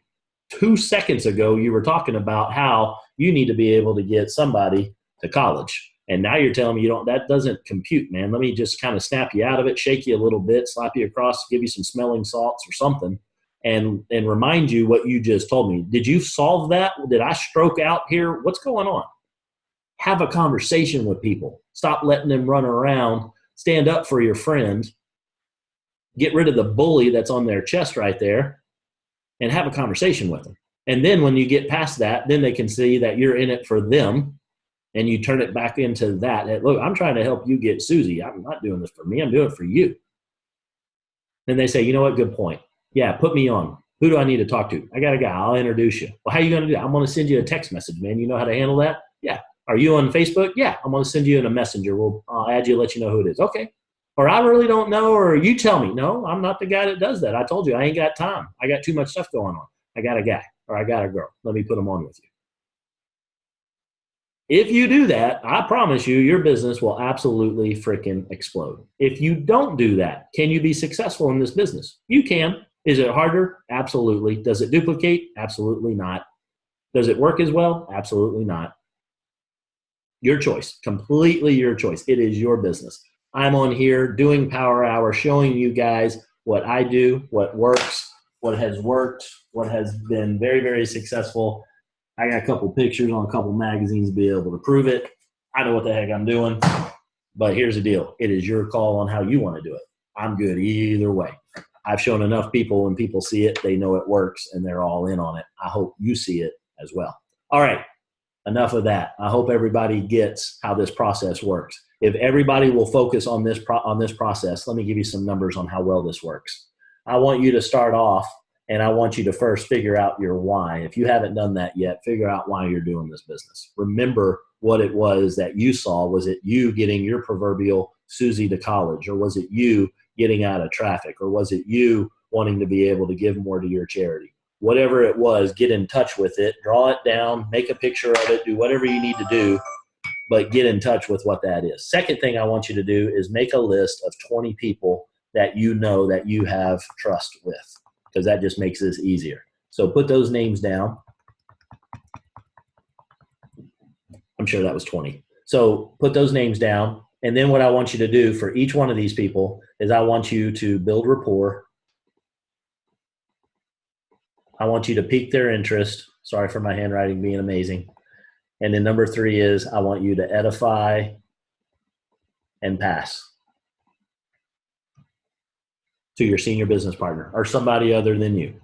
Speaker 1: 2 seconds ago, you were talking about how you need to be able to get somebody to college. And now you're telling me that doesn't compute, man. Let me just kind of snap you out of it, shake you a little bit, slap you across, give you some smelling salts or something, and remind you what you just told me. Did you solve that? Did I stroke out here? What's going on? Have a conversation with people. Stop letting them run around. Stand up for your friend. Get rid of the bully that's on their chest right there and have a conversation with them. And then when you get past that, then they can see that you're in it for them. And you turn it back into that. Look, I'm trying to help you get Susie. I'm not doing this for me. I'm doing it for you. Then they say, you know what? Good point. Yeah, put me on. Who do I need to talk to? I got a guy. I'll introduce you. Well, how are you going to do that? I'm going to send you a text message, man. You know how to handle that? Yeah. Are you on Facebook? Yeah. I'm going to send you in a messenger. I'll add you, let you know who it is. Okay. Or I really don't know, or you tell me. No, I'm not the guy that does that. I told you I ain't got time. I got too much stuff going on. I got a guy or I got a girl. Let me put them on with you. If you do that, I promise you, your business will absolutely freaking explode. If you don't do that, can you be successful in this business? You can. Is it harder? Absolutely. Does it duplicate? Absolutely not. Does it work as well? Absolutely not. Your choice, completely your choice. It is your business. I'm on here doing Power Hour, showing you guys what I do, what works, what has worked, what has been very, very successful. I got a couple pictures on a couple magazines to be able to prove it. I know what the heck I'm doing, but here's the deal. It is your call on how you want to do it. I'm good either way. I've shown enough people, when people see it, they know it works and they're all in on it. I hope you see it as well. All right. Enough of that. I hope everybody gets how this process works. If everybody will focus on this process, let me give you some numbers on how well this works. I want you to start off, and I want you to first figure out your why. If you haven't done that yet, figure out why you're doing this business. Remember what it was that you saw. Was it you getting your proverbial Susie to college? Or was it you getting out of traffic? Or was it you wanting to be able to give more to your charity? Whatever it was, get in touch with it, draw it down, make a picture of it, do whatever you need to do, but get in touch with what that is. Second thing I want you to do is make a list of 20 people that you know that you have trust with, because that just makes this easier. So put those names down. I'm sure that was 20. So put those names down. And then what I want you to do for each one of these people is I want you to build rapport. I want you to pique their interest. Sorry for my handwriting being amazing. And then number 3 is I want you to edify and pass to your senior business partner or somebody other than you.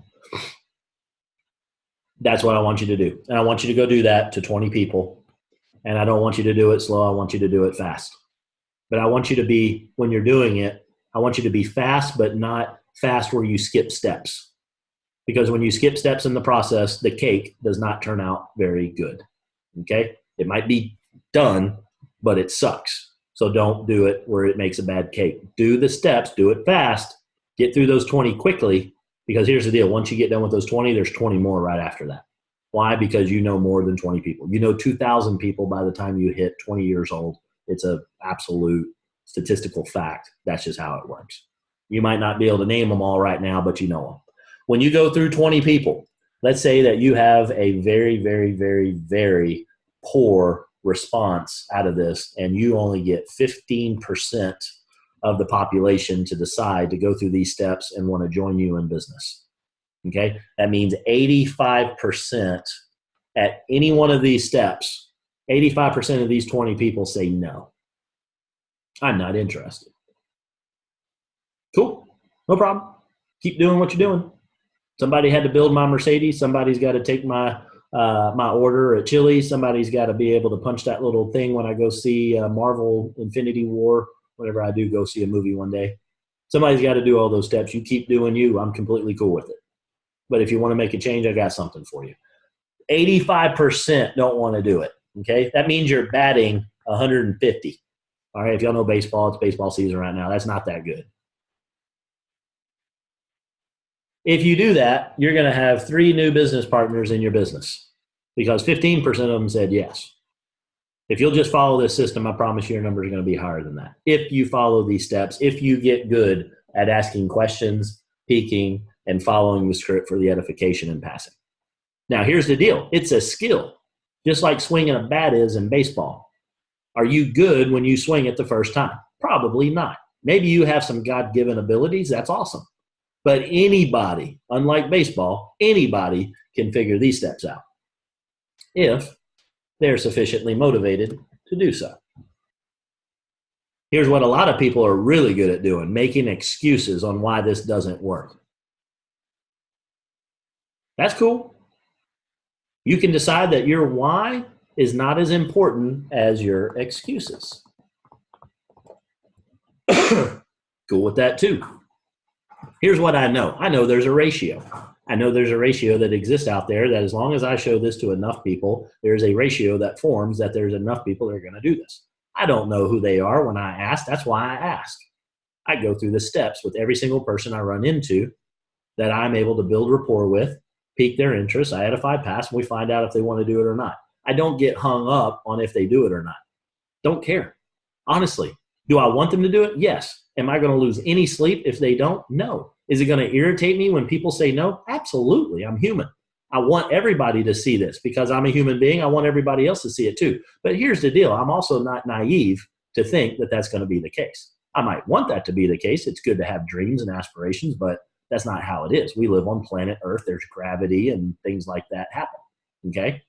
Speaker 1: That's what I want you to do. And I want you to go do that to 20 people. And I don't want you to do it slow. I want you to do it fast. But I want you to be, when you're doing it, I want you to be fast, but not fast where you skip steps. Because when you skip steps in the process, the cake does not turn out very good. Okay? It might be done, but it sucks. So don't do it where it makes a bad cake. Do the steps, do it fast, get through those 20 quickly, because here's the deal. Once you get done with those 20, there's 20 more right after that. Why? Because you know more than 20 people. You know 2,000 people by the time you hit 20 years old. It's an absolute statistical fact. That's just how it works. You might not be able to name them all right now, but you know them. When you go through 20 people, let's say that you have a very, very, very, very poor response out of this, and you only get 15% of the population to decide to go through these steps and want to join you in business. Okay? That means 85% at any one of these steps, 85% of these 20 people say no. I'm not interested. Cool. No problem. Keep doing what you're doing. Somebody had to build my Mercedes. Somebody's got to take my my order at Chili's. Somebody's got to be able to punch that little thing when I go see Marvel Infinity War, whenever I do go see a movie one day. Somebody's got to do all those steps. You keep doing you. I'm completely cool with it. But if you want to make a change, I got something for you. 85% don't want to do it. Okay? That means you're batting 150. All right? If y'all know baseball, it's baseball season right now. That's not that good. If you do that, you're going to have 3 new business partners in your business because 15% of them said yes. If you'll just follow this system, I promise you your numbers are going to be higher than that. If you follow these steps, if you get good at asking questions, peeking, and following the script for the edification and passing. Now, here's the deal. It's a skill, just like swinging a bat is in baseball. Are you good when you swing it the first time? Probably not. Maybe you have some God-given abilities. That's awesome. But anybody, unlike baseball, anybody can figure these steps out if they're sufficiently motivated to do so. Here's what a lot of people are really good at doing, making excuses on why this doesn't work. That's cool. You can decide that your why is not as important as your excuses. Cool with that too. Here's what I know. I know there's a ratio. I know there's a ratio that exists out there that as long as I show this to enough people, there's a ratio that forms that there's enough people that are going to do this. I don't know who they are when I ask. That's why I ask. I go through the steps with every single person I run into that I'm able to build rapport with, pique their interest. I edify, pass, and we find out if they want to do it or not. I don't get hung up on if they do it or not. Don't care. Honestly, do I want them to do it? Yes. Am I going to lose any sleep if they don't? No. Is it going to irritate me when people say no? Absolutely. I'm human. I want everybody to see this because I'm a human being. I want everybody else to see it too. But here's the deal. I'm also not naive to think that that's going to be the case. I might want that to be the case. It's good to have dreams and aspirations, but that's not how it is. We live on planet Earth. There's gravity and things like that happen. Okay?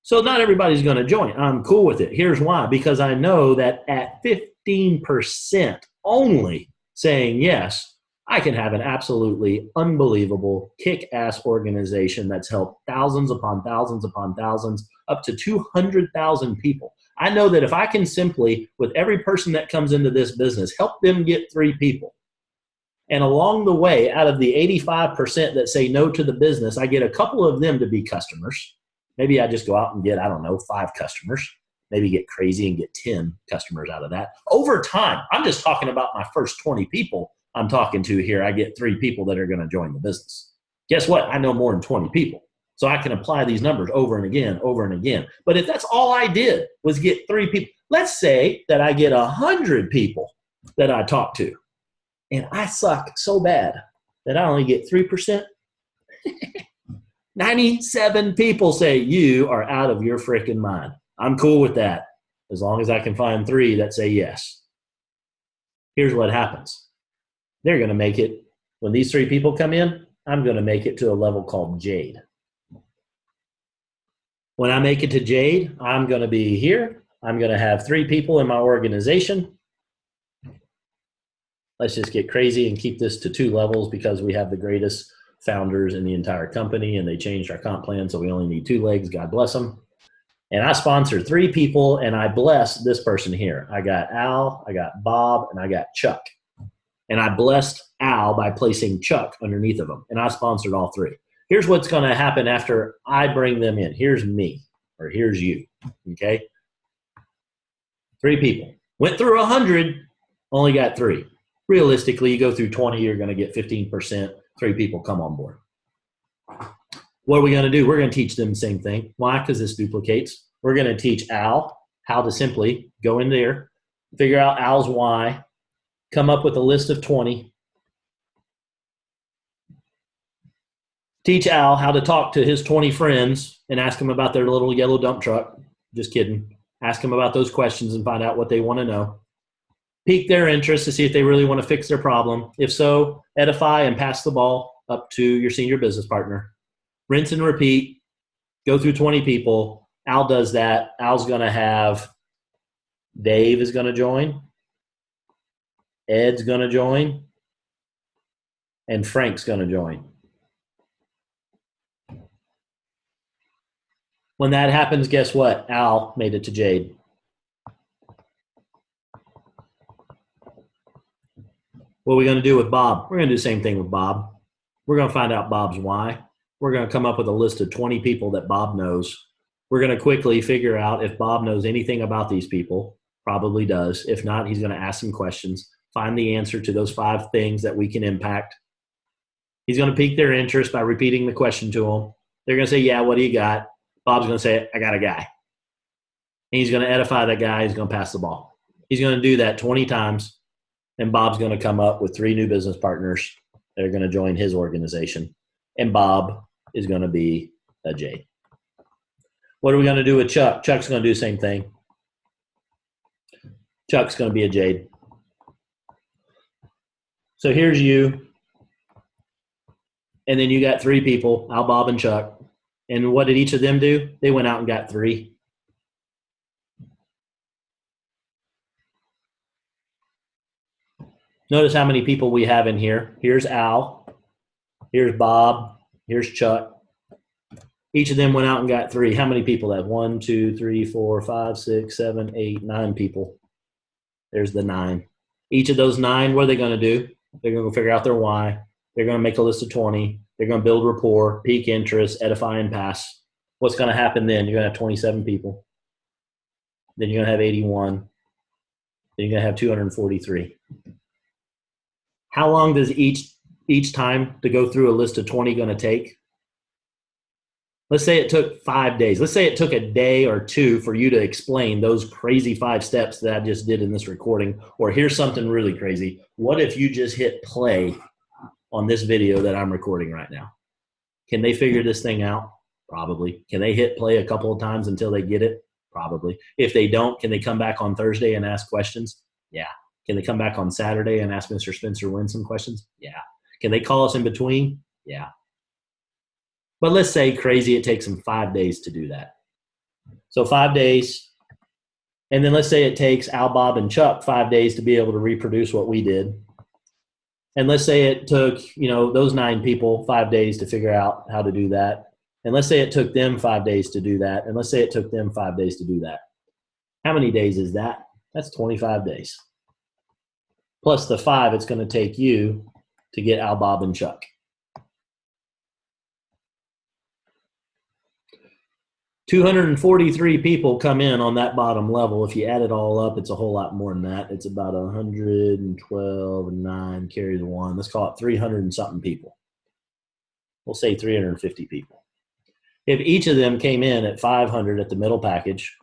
Speaker 1: So not everybody's going to join. I'm cool with it. Here's why. Because I know that at 15% only saying yes, I can have an absolutely unbelievable kick-ass organization that's helped thousands upon thousands upon thousands, up to 200,000 people. I know that if I can simply, with every person that comes into this business, help them get 3 people. And along the way, out of the 85% that say no to the business, I get a couple of them to be customers. Maybe I just go out and get, 5 customers. Maybe get crazy and get 10 customers out of that. Over time, I'm just talking about my first 20 people I'm talking to here. I get 3 people that are going to join the business. Guess what? I know more than 20 people. So I can apply these numbers over and again, over and again. But if that's all I did was get 3 people, let's say that I get 100 people that I talk to, and I suck so bad that I only get 3%. 97 people say you are out of your freaking mind. I'm cool with that as long as I can find 3 that say yes. Here's what happens. They're going to make it. When these 3 people come in, I'm going to make it to a level called Jade. When I make it to Jade, I'm going to be here. I'm going to have 3 people in my organization. Let's just get crazy and keep this to 2 levels because we have the greatest founders in the entire company and they changed our comp plan, so we only need 2 legs. God bless them. And I sponsor 3 people and I bless this person here. I got Al, I got Bob, and I got Chuck. And I blessed Al by placing Chuck underneath of him. And I sponsored all 3. Here's what's going to happen after I bring them in. Here's me, or here's you, okay? 3 people. Went through 100, only got 3. Realistically, you go through 20, you're going to get 15%. 3 people come on board. What are we going to do? We're going to teach them the same thing. Why? Because this duplicates. We're going to teach Al how to simply go in there, figure out Al's why, come up with a list of 20. Teach Al how to talk to his 20 friends and ask them about their little yellow dump truck. Just kidding. Ask them about those questions and find out what they want to know. Pique their interest to see if they really want to fix their problem. If so, edify and pass the ball up to your senior business partner. Rinse and repeat. Go through 20 people. Al does that. Al's going to have Dave is going to join. Ed's going to join. And Frank's going to join. When that happens, guess what? Al made it to Jade. What are we going to do with Bob? We're going to do the same thing with Bob. We're going to find out Bob's why. We're going to come up with a list of 20 people that Bob knows. We're going to quickly figure out if Bob knows anything about these people. Probably does. If not, he's going to ask some questions, find the answer to those 5 things that we can impact. He's going to pique their interest by repeating the question to them. They're going to say, yeah, what do you got? Bob's going to say, I got a guy. And he's going to edify that guy. He's going to pass the ball. He's going to do that 20 times. And Bob's going to come up with 3 new business partners that are going to join his organization. And Bob is going to be a Jade. What are we going to do with Chuck? Chuck's going to do the same thing. Chuck's going to be a Jade. So here's you. And then you got 3 people, Al, Bob, and Chuck. And what did each of them do? They went out and got 3. Notice how many people we have in here. Here's Al. Here's Bob. Here's Chuck. Each of them went out and got 3. How many people have? 1, 2, 3, 4, 5, 6, 7, 8, 9 people. There's the 9. Each of those 9, what are they going to do? They're going to figure out their why. They're going to make a list of 20. They're going to build rapport, pique interest, edify, and pass. What's going to happen then? You're going to have 27 people. Then you're going to have 81. Then you're going to have 243. How long does each time to go through a list of 20 going to take? Let's say it took 5 days. Let's say it took a day or two for you to explain those crazy 5 steps that I just did in this recording. Or here's something really crazy. What if you just hit play on this video that I'm recording right now? Can they figure this thing out? Probably. Can they hit play a couple of times until they get it? Probably. If they don't, can they come back on Thursday and ask questions? Yeah. Can they come back on Saturday and ask Mr. Spencer Wynn some questions? Yeah. Can they call us in between? Yeah. But let's say crazy, it takes them 5 days to do that. So 5 days. And then let's say it takes Al, Bob, and Chuck 5 days to be able to reproduce what we did. And let's say it took, those 9 people 5 days to figure out how to do that. And let's say it took them 5 days to do that. And let's say it took them 5 days to do that. How many days is that? That's 25 days. Plus the 5 it's going to take you to get Al, Bob, and Chuck. 243 people come in on that bottom level. If you add it all up, it's a whole lot more than that. It's about 112 and 9, carry the 1. Let's call it 300 and something people. We'll say 350 people. If each of them came in at 500 at the middle package,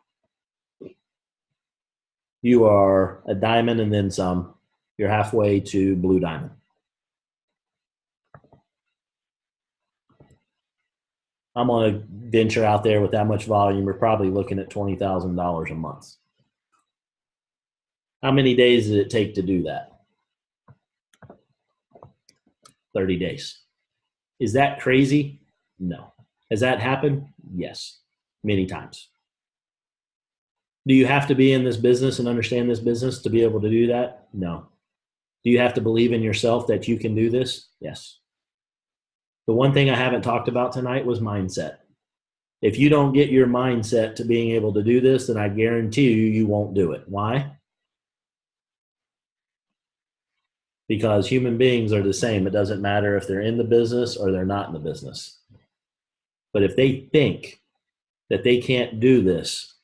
Speaker 1: you are a diamond and then some. You're halfway to blue diamond. I'm going to venture out there with that much volume. We're probably looking at $20,000 a month. How many days does it take to do that? 30 days. Is that crazy? No. Has that happened? Yes, many times. Do you have to be in this business and understand this business to be able to do that? No. Do you have to believe in yourself that you can do this? Yes. The one thing I haven't talked about tonight was mindset. If you don't get your mindset to being able to do this, then I guarantee you won't do it. Why? Because human beings are the same. It doesn't matter if they're in the business or they're not in the business. But if they think that they can't do this,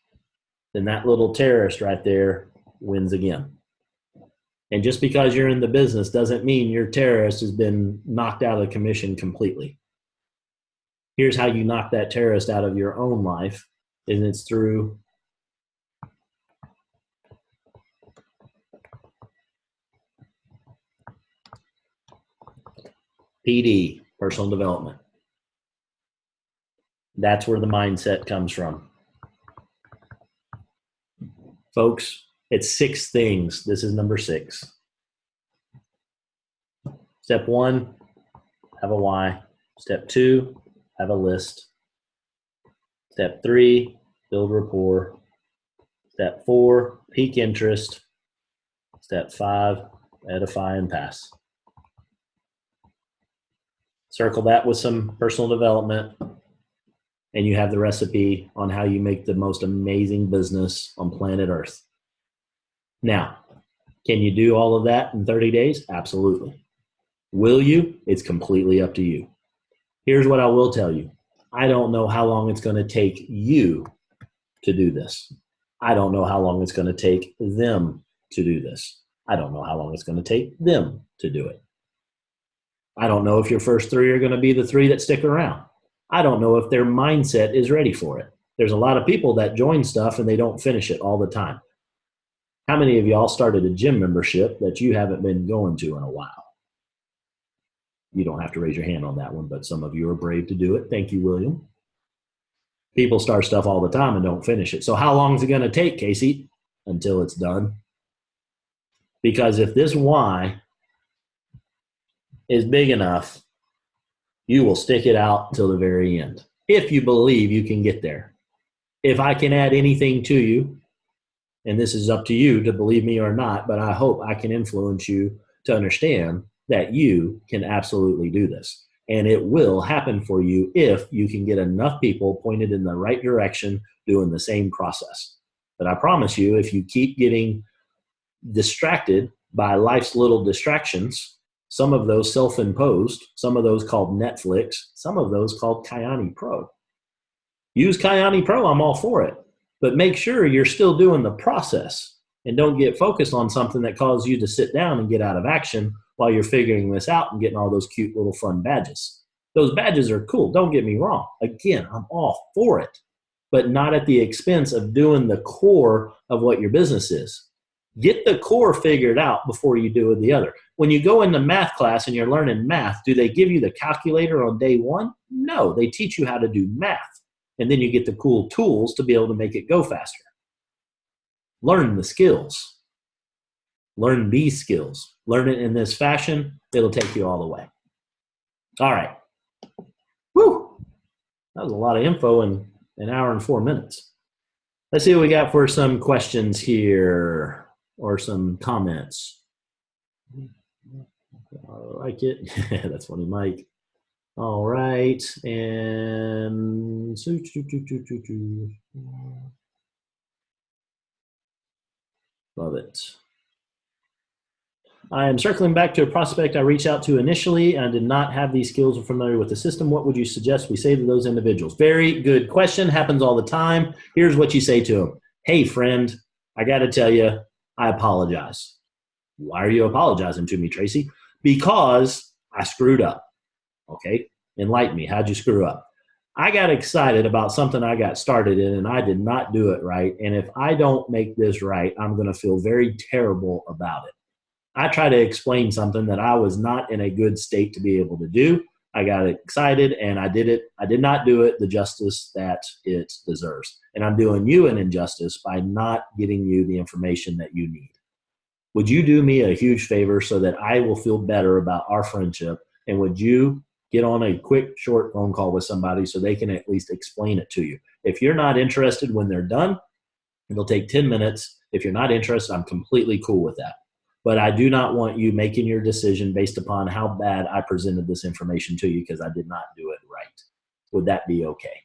Speaker 1: then that little terrorist right there wins again. And just because you're in the business doesn't mean your terrorist has been knocked out of commission completely. Here's how you knock that terrorist out of your own life, and it's through PD, personal development. That's where the mindset comes from. Folks, it's 6 things. This is number 6. Step 1, have a why. Step 2, have a list. Step 3, build rapport. Step 4, peak interest. Step 5, edify and pass. Circle that with some personal development, and you have the recipe on how you make the most amazing business on planet Earth. Now, can you do all of that in 30 days? Absolutely. Will you? It's completely up to you. Here's what I will tell you. I don't know how long it's going to take you to do this. I don't know how long it's going to take them to do this. I don't know how long it's going to take them to do it. I don't know if your first 3 are going to be the 3 that stick around. I don't know if their mindset is ready for it. There's a lot of people that join stuff and they don't finish it all the time. How many of y'all started a gym membership that you haven't been going to in a while? You don't have to raise your hand on that one, but some of you are brave to do it. Thank you, William. People start stuff all the time and don't finish it. So how long is it going to take, Casey? Until it's done. Because if this why is big enough, you will stick it out till the very end. If you believe you can get there. If I can add anything to you, and this is up to you to believe me or not, but I hope I can influence you to understand that you can absolutely do this. And it will happen for you if you can get enough people pointed in the right direction doing the same process. But I promise you, if you keep getting distracted by life's little distractions, some of those self-imposed, some of those called Netflix, some of those called Kyani Pro. Use Kyani Pro, I'm all for it. But make sure you're still doing the process and don't get focused on something that causes you to sit down and get out of action while you're figuring this out and getting all those cute little fun badges. Those badges are cool. Don't get me wrong. Again, I'm all for it, but not at the expense of doing the core of what your business is. Get the core figured out before you do the other. When you go into math class and you're learning math, do they give you the calculator on day one? No, they teach you how to do math. And then you get the cool tools to be able to make it go faster. Learn the skills. Learn these skills. Learn it in this fashion. It'll take you all the way. All right. Woo! That was a lot of info in an hour and 4 minutes. Let's see what we got for some questions here or some comments. I like it. That's funny, Mike. All right. And love it. I am circling back to a prospect I reached out to initially and I did not have these skills or familiar with the system. What would you suggest we say to those individuals? Very good question. Happens all the time. Here's what you say to them. Hey, friend, I got to tell you, I apologize. Why are you apologizing to me, Tracy? Because I screwed up. Okay, enlighten me. How'd you screw up? I got excited about something I got started in and I did not do it right. And if I don't make this right, I'm going to feel very terrible about it. I try to explain something that I was not in a good state to be able to do. I got excited and I did it. I did not do it the justice that it deserves. And I'm doing you an injustice by not getting you the information that you need. Would you do me a huge favor so that I will feel better about our friendship? And would you get on a quick, short phone call with somebody so they can at least explain it to you? If you're not interested when they're done, it'll take 10 minutes. If you're not interested, I'm completely cool with that. But I do not want you making your decision based upon how bad I presented this information to you because I did not do it right. Would that be okay?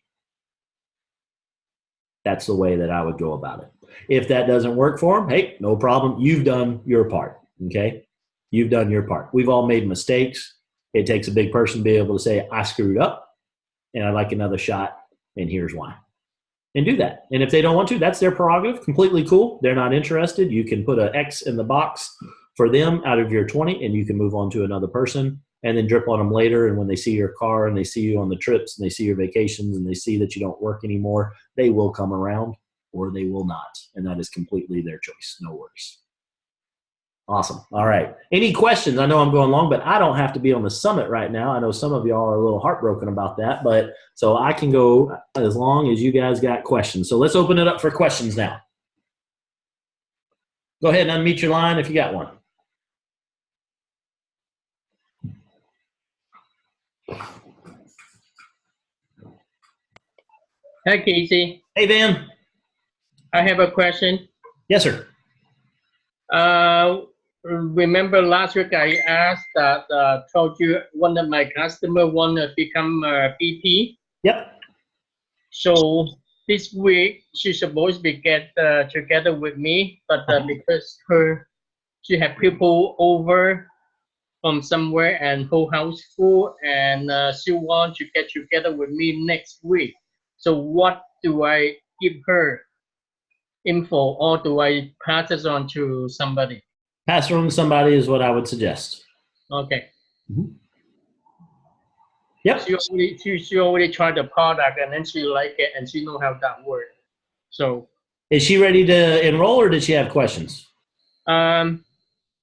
Speaker 1: That's the way that I would go about it. If that doesn't work for them, hey, no problem. You've done your part, okay? You've done your part. We've all made mistakes. It takes a big person to be able to say, I screwed up and I'd like another shot and here's why. And do that. And if they don't want to, that's their prerogative. Completely cool. They're not interested. You can put an X in the box for them out of your 20 and you can move on to another person and then drip on them later. And when they see your car and they see you on the trips and they see your vacations and they see that you don't work anymore, they will come around or they will not. And that is completely their choice. No worries. Awesome. All right. Any questions? I know I'm going long, but I don't have to be on the summit right now. I know some of y'all are a little heartbroken about that, but so I can go as long as you guys got questions. So let's open it up for questions now. Go ahead and unmute your line if you got one.
Speaker 2: Hi, Casey.
Speaker 1: Hey, Van.
Speaker 2: I have a question.
Speaker 1: Yes, sir.
Speaker 2: Remember last week I asked that told you one of my customers want to become a BP.
Speaker 1: Yep.
Speaker 2: So this week she's supposed to be get together with me, but because she had people over from somewhere and whole house full, and she wants to get together with me next week. So what do I give her info, or do I pass it on to somebody?
Speaker 1: Pass it on to somebody is what I would suggest.
Speaker 2: Okay.
Speaker 1: Mm-hmm. Yep.
Speaker 2: She already tried the product and then she liked it and she know how that works. So
Speaker 1: is she ready to enroll or did she have questions?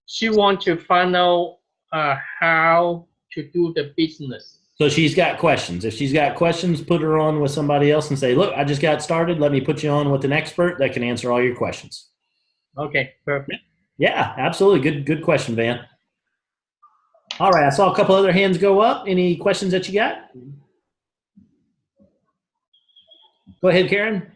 Speaker 2: She wants to find out how to do the business.
Speaker 1: So she's got questions. If she's got questions, put her on with somebody else and say, look, I just got started. Let me put you on with an expert that can answer all your questions.
Speaker 2: Okay, perfect.
Speaker 1: Yeah, absolutely. Good question, Van. All right, I saw a couple other hands go up. Any questions that you got? Go ahead, Karen.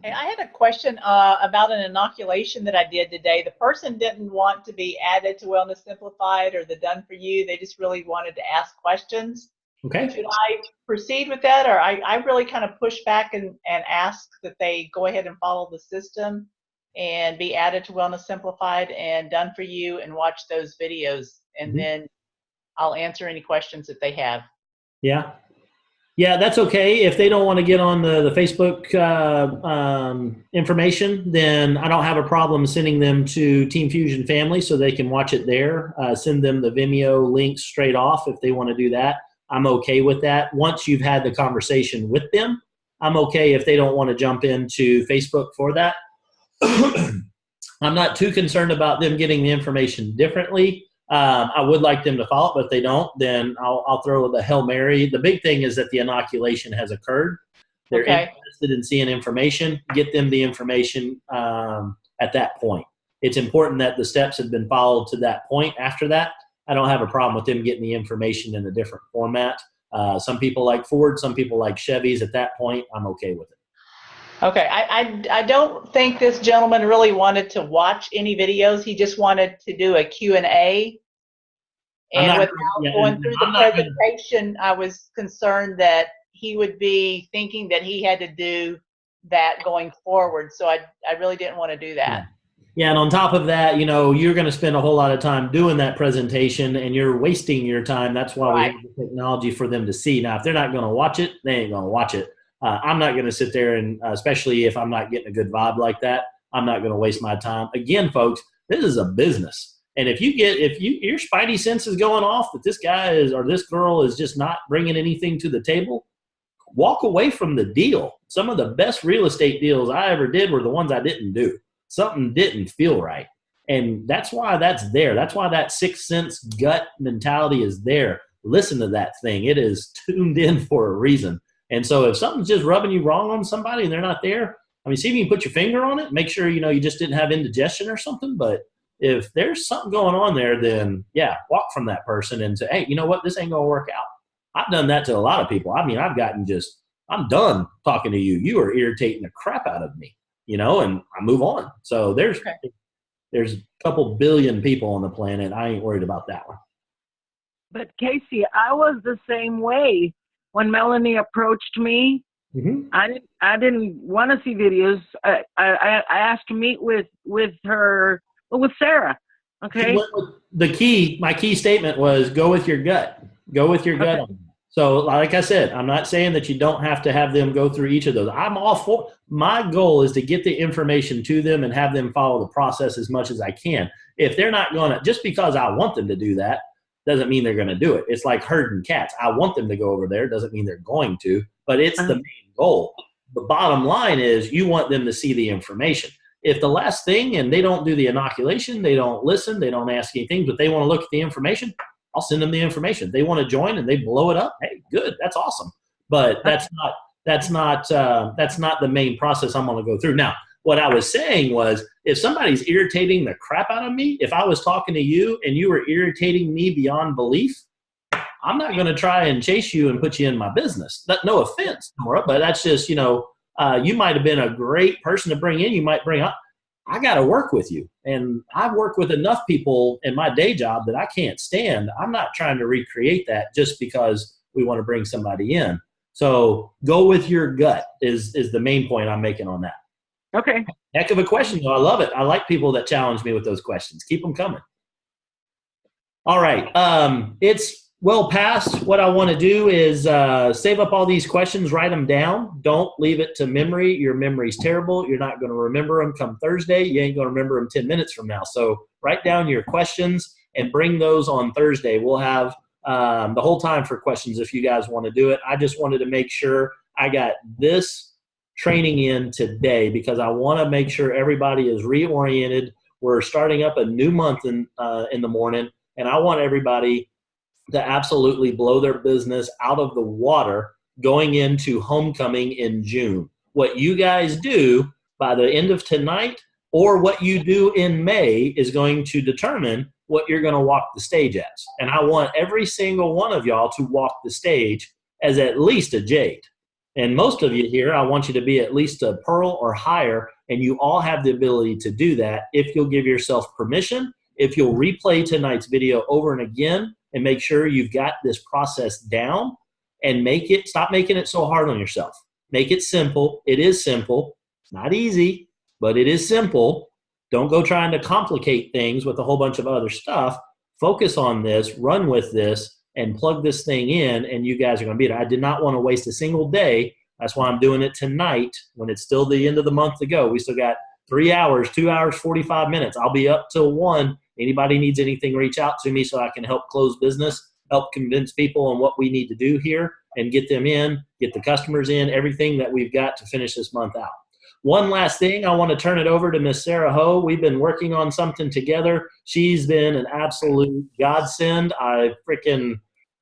Speaker 3: Hey, I had a question about an inoculation that I did today. The person didn't want to be added to Wellness Simplified or the Done For You. They just really wanted to ask questions.
Speaker 1: Okay.
Speaker 3: Should I proceed with that? Or I really kind of push back and ask that they go ahead and follow the system and be added to Wellness Simplified and Done For You and watch those videos. And then I'll answer any questions that they have.
Speaker 1: Yeah. Yeah, that's okay. If they don't want to get on the Facebook information, then I don't have a problem sending them to Team Fusion Family so they can watch it there. Send them the Vimeo links straight off if they want to do that. I'm okay with that. Once you've had the conversation with them, I'm okay if they don't want to jump into Facebook for that. I'm not too concerned about them getting the information differently. I would like them to follow it, but if they don't, then I'll throw the Hail Mary. The big thing is that the inoculation has occurred. They're interested in seeing information. Get them the information at that point. It's important that the steps have been followed to that point. After that, I don't have a problem with them getting the information in a different format. Some people like Ford, some people like Chevys. At that point, I'm okay with it.
Speaker 3: Okay, I don't think this gentleman really wanted to watch any videos. He just wanted to do a Q&A. And without going through the presentation, I was concerned that he would be thinking that he had to do that going forward. So I really didn't want to do that.
Speaker 1: Yeah, and on top of that, you know, you're going to spend a whole lot of time doing that presentation and you're wasting your time. That's why we have the technology for them to see. Now, if they're not going to watch it, they ain't going to watch it. I'm not going to sit there and, especially if I'm not getting a good vibe like that, I'm not going to waste my time. Again, folks, this is a business. And if your spidey sense is going off that this guy is, or this girl is just not bringing anything to the table, walk away from the deal. Some of the best real estate deals I ever did were the ones I didn't do. Something didn't feel right. And that's why that's there. That's why that sixth sense gut mentality is there. Listen to that thing. It is tuned in for a reason. And so if something's just rubbing you wrong on somebody and they're not there, I mean, see if you can put your finger on it, make sure, you know, you just didn't have indigestion or something. But if there's something going on there, then yeah, walk from that person and say, hey, you know what? This ain't going to work out. I've done that to a lot of people. I mean, I'm done talking to you. You are irritating the crap out of me, you know, and I move on. So there's a couple billion people on the planet. I ain't worried about that one.
Speaker 4: But Casey, I was the same way. When Melanie approached me, I didn't want to see videos. I asked to meet with her, with Sarah. Okay.
Speaker 1: My key statement was go with your gut. Go with your gut on that. So like I said, I'm not saying that you don't have to have them go through each of those. I'm all for, my goal is to get the information to them and have them follow the process as much as I can. If they're not going to, just because I want them to do that, doesn't mean they're going to do it. It's like herding cats. I want them to go over there. Doesn't mean they're going to, but it's the main goal. The bottom line is you want them to see the information. If the last thing and they don't do the inoculation, they don't listen, they don't ask anything, but they want to look at the information, I'll send them the information. If they want to join and they blow it up, hey, good, that's awesome. But that's not the main process I'm going to go through. Now, what I was saying was, if somebody's irritating the crap out of me, if I was talking to you and you were irritating me beyond belief, I'm not going to try and chase you and put you in my business. No offense, Nora, but that's just, you know, you might have been a great person to bring in. You might bring up, I got to work with you. And I've worked with enough people in my day job that I can't stand. I'm not trying to recreate that just because we want to bring somebody in. So go with your gut is the main point I'm making on that.
Speaker 4: Okay.
Speaker 1: Heck of a question, though. I love it. I like people that challenge me with those questions. Keep them coming. All right. It's well past. What I want to do is save up all these questions, write them down. Don't leave it to memory. Your memory's terrible. You're not going to remember them come Thursday. You ain't going to remember them 10 minutes from now. So write down your questions and bring those on Thursday. We'll have the whole time for questions if you guys want to do it. I just wanted to make sure I got this training in today because I want to make sure everybody is reoriented. We're starting up a new month in the morning, and I want everybody to absolutely blow their business out of the water going into homecoming in June. What you guys do by the end of tonight or what you do in May is going to determine what you're going to walk the stage as. And I want every single one of y'all to walk the stage as at least a jade. And most of you here, I want you to be at least a pearl or higher, and you all have the ability to do that if you'll give yourself permission, if you'll replay tonight's video over and again and make sure you've got this process down and stop making it so hard on yourself. Make it simple. It is simple. It's not easy, but it is simple. Don't go trying to complicate things with a whole bunch of other stuff. Focus on this, run with this, and plug this thing in, and you guys are going to be there. I did not want to waste a single day. That's why I'm doing it tonight when it's still the end of the month to go. We still got 3 hours, 2 hours, 45 minutes. I'll be up till 1. Anybody needs anything, reach out to me so I can help close business, help convince people on what we need to do here and get them in, get the customers in, everything that we've got to finish this month out. One last thing, I want to turn it over to Miss Sarah Ho. We've been working on something together. She's been an absolute godsend. I freaking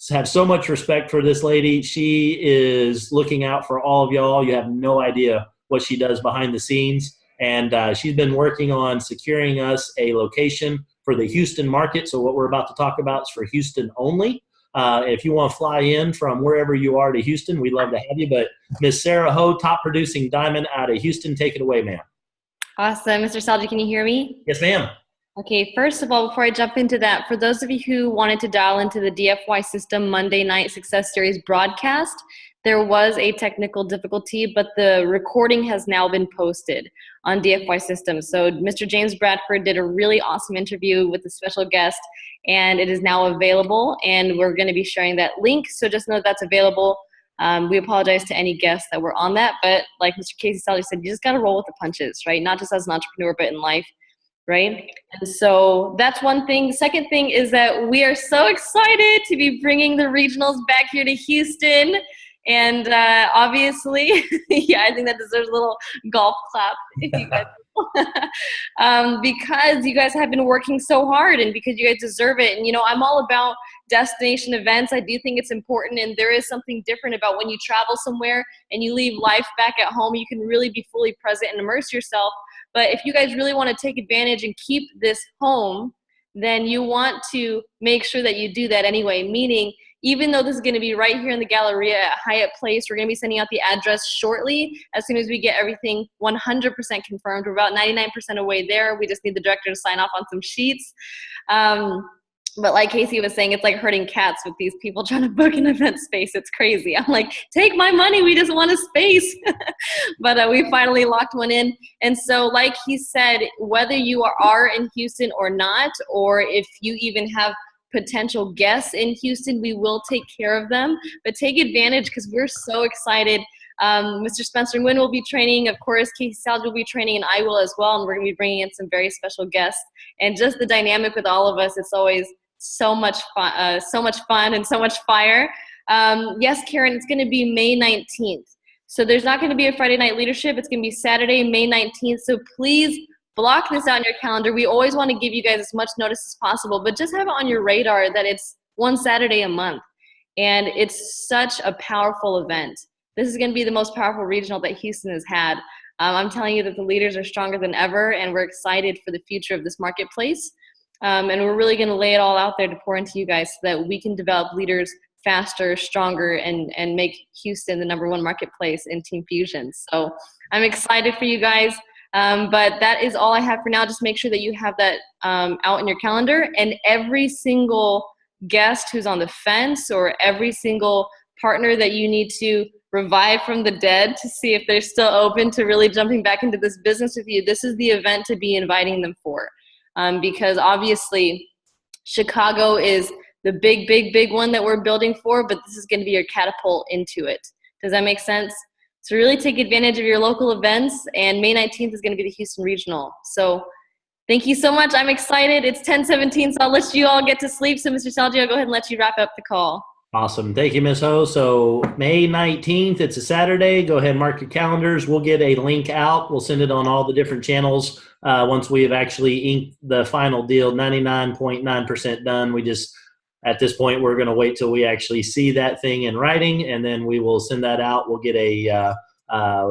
Speaker 1: have so much respect for this lady. She is looking out for all of y'all. You have no idea what she does behind the scenes. And she's been working on securing us a location for the Houston market. So what we're about to talk about is for Houston only. If you want to fly in from wherever you are to Houston, we'd love to have you. But Miss Sarah Ho, top producing diamond out of Houston, take it away, ma'am.
Speaker 5: Awesome. Mr. Salji, can you hear me?
Speaker 1: Yes, ma'am.
Speaker 5: Okay, first of all, before I jump into that, for those of you who wanted to dial into the DFY System Monday Night Success Series broadcast, there was a technical difficulty, but the recording has now been posted on DFY System. So Mr. James Bradford did a really awesome interview with a special guest, and it is now available, and we're going to be sharing that link. So just know that's available. We apologize to any guests that were on that, but like Mr. Casey Salji said, you just got to roll with the punches, right? Not just as an entrepreneur, but in life. Right? And so that's one thing. The second thing is that we are so excited to be bringing the regionals back here to Houston. And obviously, yeah, I think that deserves a little golf clap if you guys because you guys have been working so hard and because you guys deserve it. And, you know, I'm all about destination events. I do think it's important, and there is something different about when you travel somewhere and you leave life back at home. You can really be fully present and immerse yourself. But if you guys really want to take advantage and keep this home, then you want to make sure that you do that anyway, meaning even though this is going to be right here in the Galleria at Hyatt Place, we're going to be sending out the address shortly as soon as we get everything 100% confirmed. We're about 99% away there. We just need the director to sign off on some sheets. But like Casey was saying, it's like herding cats with these people trying to book an event space. It's crazy. I'm like, take my money. We just want a space. But we finally locked one in. And so like he said, whether you are in Houston or not, or if you even have potential guests in Houston, we will take care of them. But take advantage because we're so excited. Mr. Spencer Nguyen will be training. Of course, Casey Salji will be training, and I will as well. And we're going to be bringing in some very special guests. And just the dynamic with all of us, it's always so much fun and so much fire. Yes, Karen, it's going to be May 19th. So there's not going to be a Friday Night Leadership. It's going to be Saturday, May 19th. So please block this out in your calendar. We always want to give you guys as much notice as possible, but just have it on your radar that it's one Saturday a month. And it's such a powerful event. This is going to be the most powerful regional that Houston has had. I'm telling you that the leaders are stronger than ever, and we're excited for the future of this marketplace. And we're really going to lay it all out there to pour into you guys so that we can develop leaders faster, stronger, and make Houston the #1 marketplace in Team Fusion. So I'm excited for you guys. But that is all I have for now. Just make sure that you have that out in your calendar. And every single guest who's on the fence or every single partner that you need to revive from the dead to see if they're still open to really jumping back into this business with you, this is the event to be inviting them for. Because obviously Chicago is the big one that we're building for, but this is going to be your catapult into it. Does that make sense? So really take advantage of your local events, and May 19th is going to be the Houston Regional. So thank you so much. I'm excited. It's 10:17, so I'll let you all get to sleep. So Mr. Salji, I'll go ahead and let you wrap up the call.
Speaker 1: Awesome. Thank you, Ms. Ho. So May 19th, it's a Saturday. Go ahead and mark your calendars. We'll get a link out. We'll send it on all the different channels once we have actually inked the final deal, 99.9% done. We just, at this point, we're going to wait till we actually see that thing in writing, and then we will send that out. We'll get a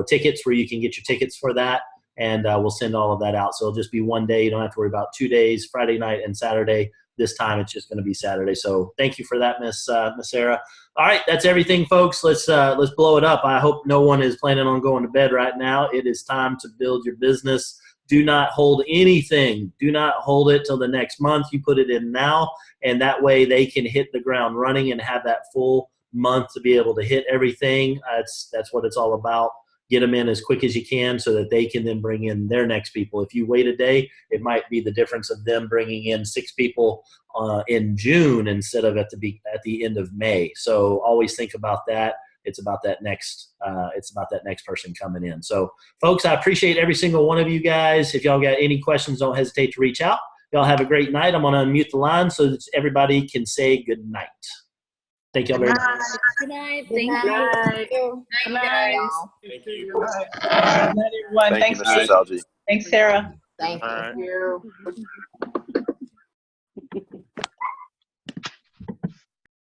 Speaker 1: tickets where you can get your tickets for that, and we'll send all of that out. So it'll just be one day. You don't have to worry about 2 days, Friday night and Saturday. This time it's just going to be Saturday. So thank you for that, Miss Sarah. All right, that's everything, folks. Let's blow it up. I hope no one is planning on going to bed right now. It is time to build your business. Do not hold anything. Do not hold it till the next month. You put it in now, and that way they can hit the ground running and have that full month to be able to hit everything. That's what it's all about. get them in as quick as you can so that they can then bring in their next people. If you wait a day, it might be the difference of them bringing in 6 people in June instead of at the end of May. So always think about that. It's about that next person coming in. So folks, I appreciate every single one of you guys. If y'all got any questions, don't hesitate to reach out. Y'all have a great night. I'm going to unmute the line so that everybody can say good night. Thank y'all very much.
Speaker 5: Good night.
Speaker 3: Good
Speaker 5: Thank
Speaker 3: night.
Speaker 5: you.
Speaker 3: Good night.
Speaker 1: Thank you.
Speaker 3: Good night, everyone.
Speaker 6: Thank
Speaker 3: Thanks,
Speaker 6: you, Mr. Salji.
Speaker 3: Thanks, Sarah.
Speaker 7: Thank
Speaker 6: All right.
Speaker 7: you.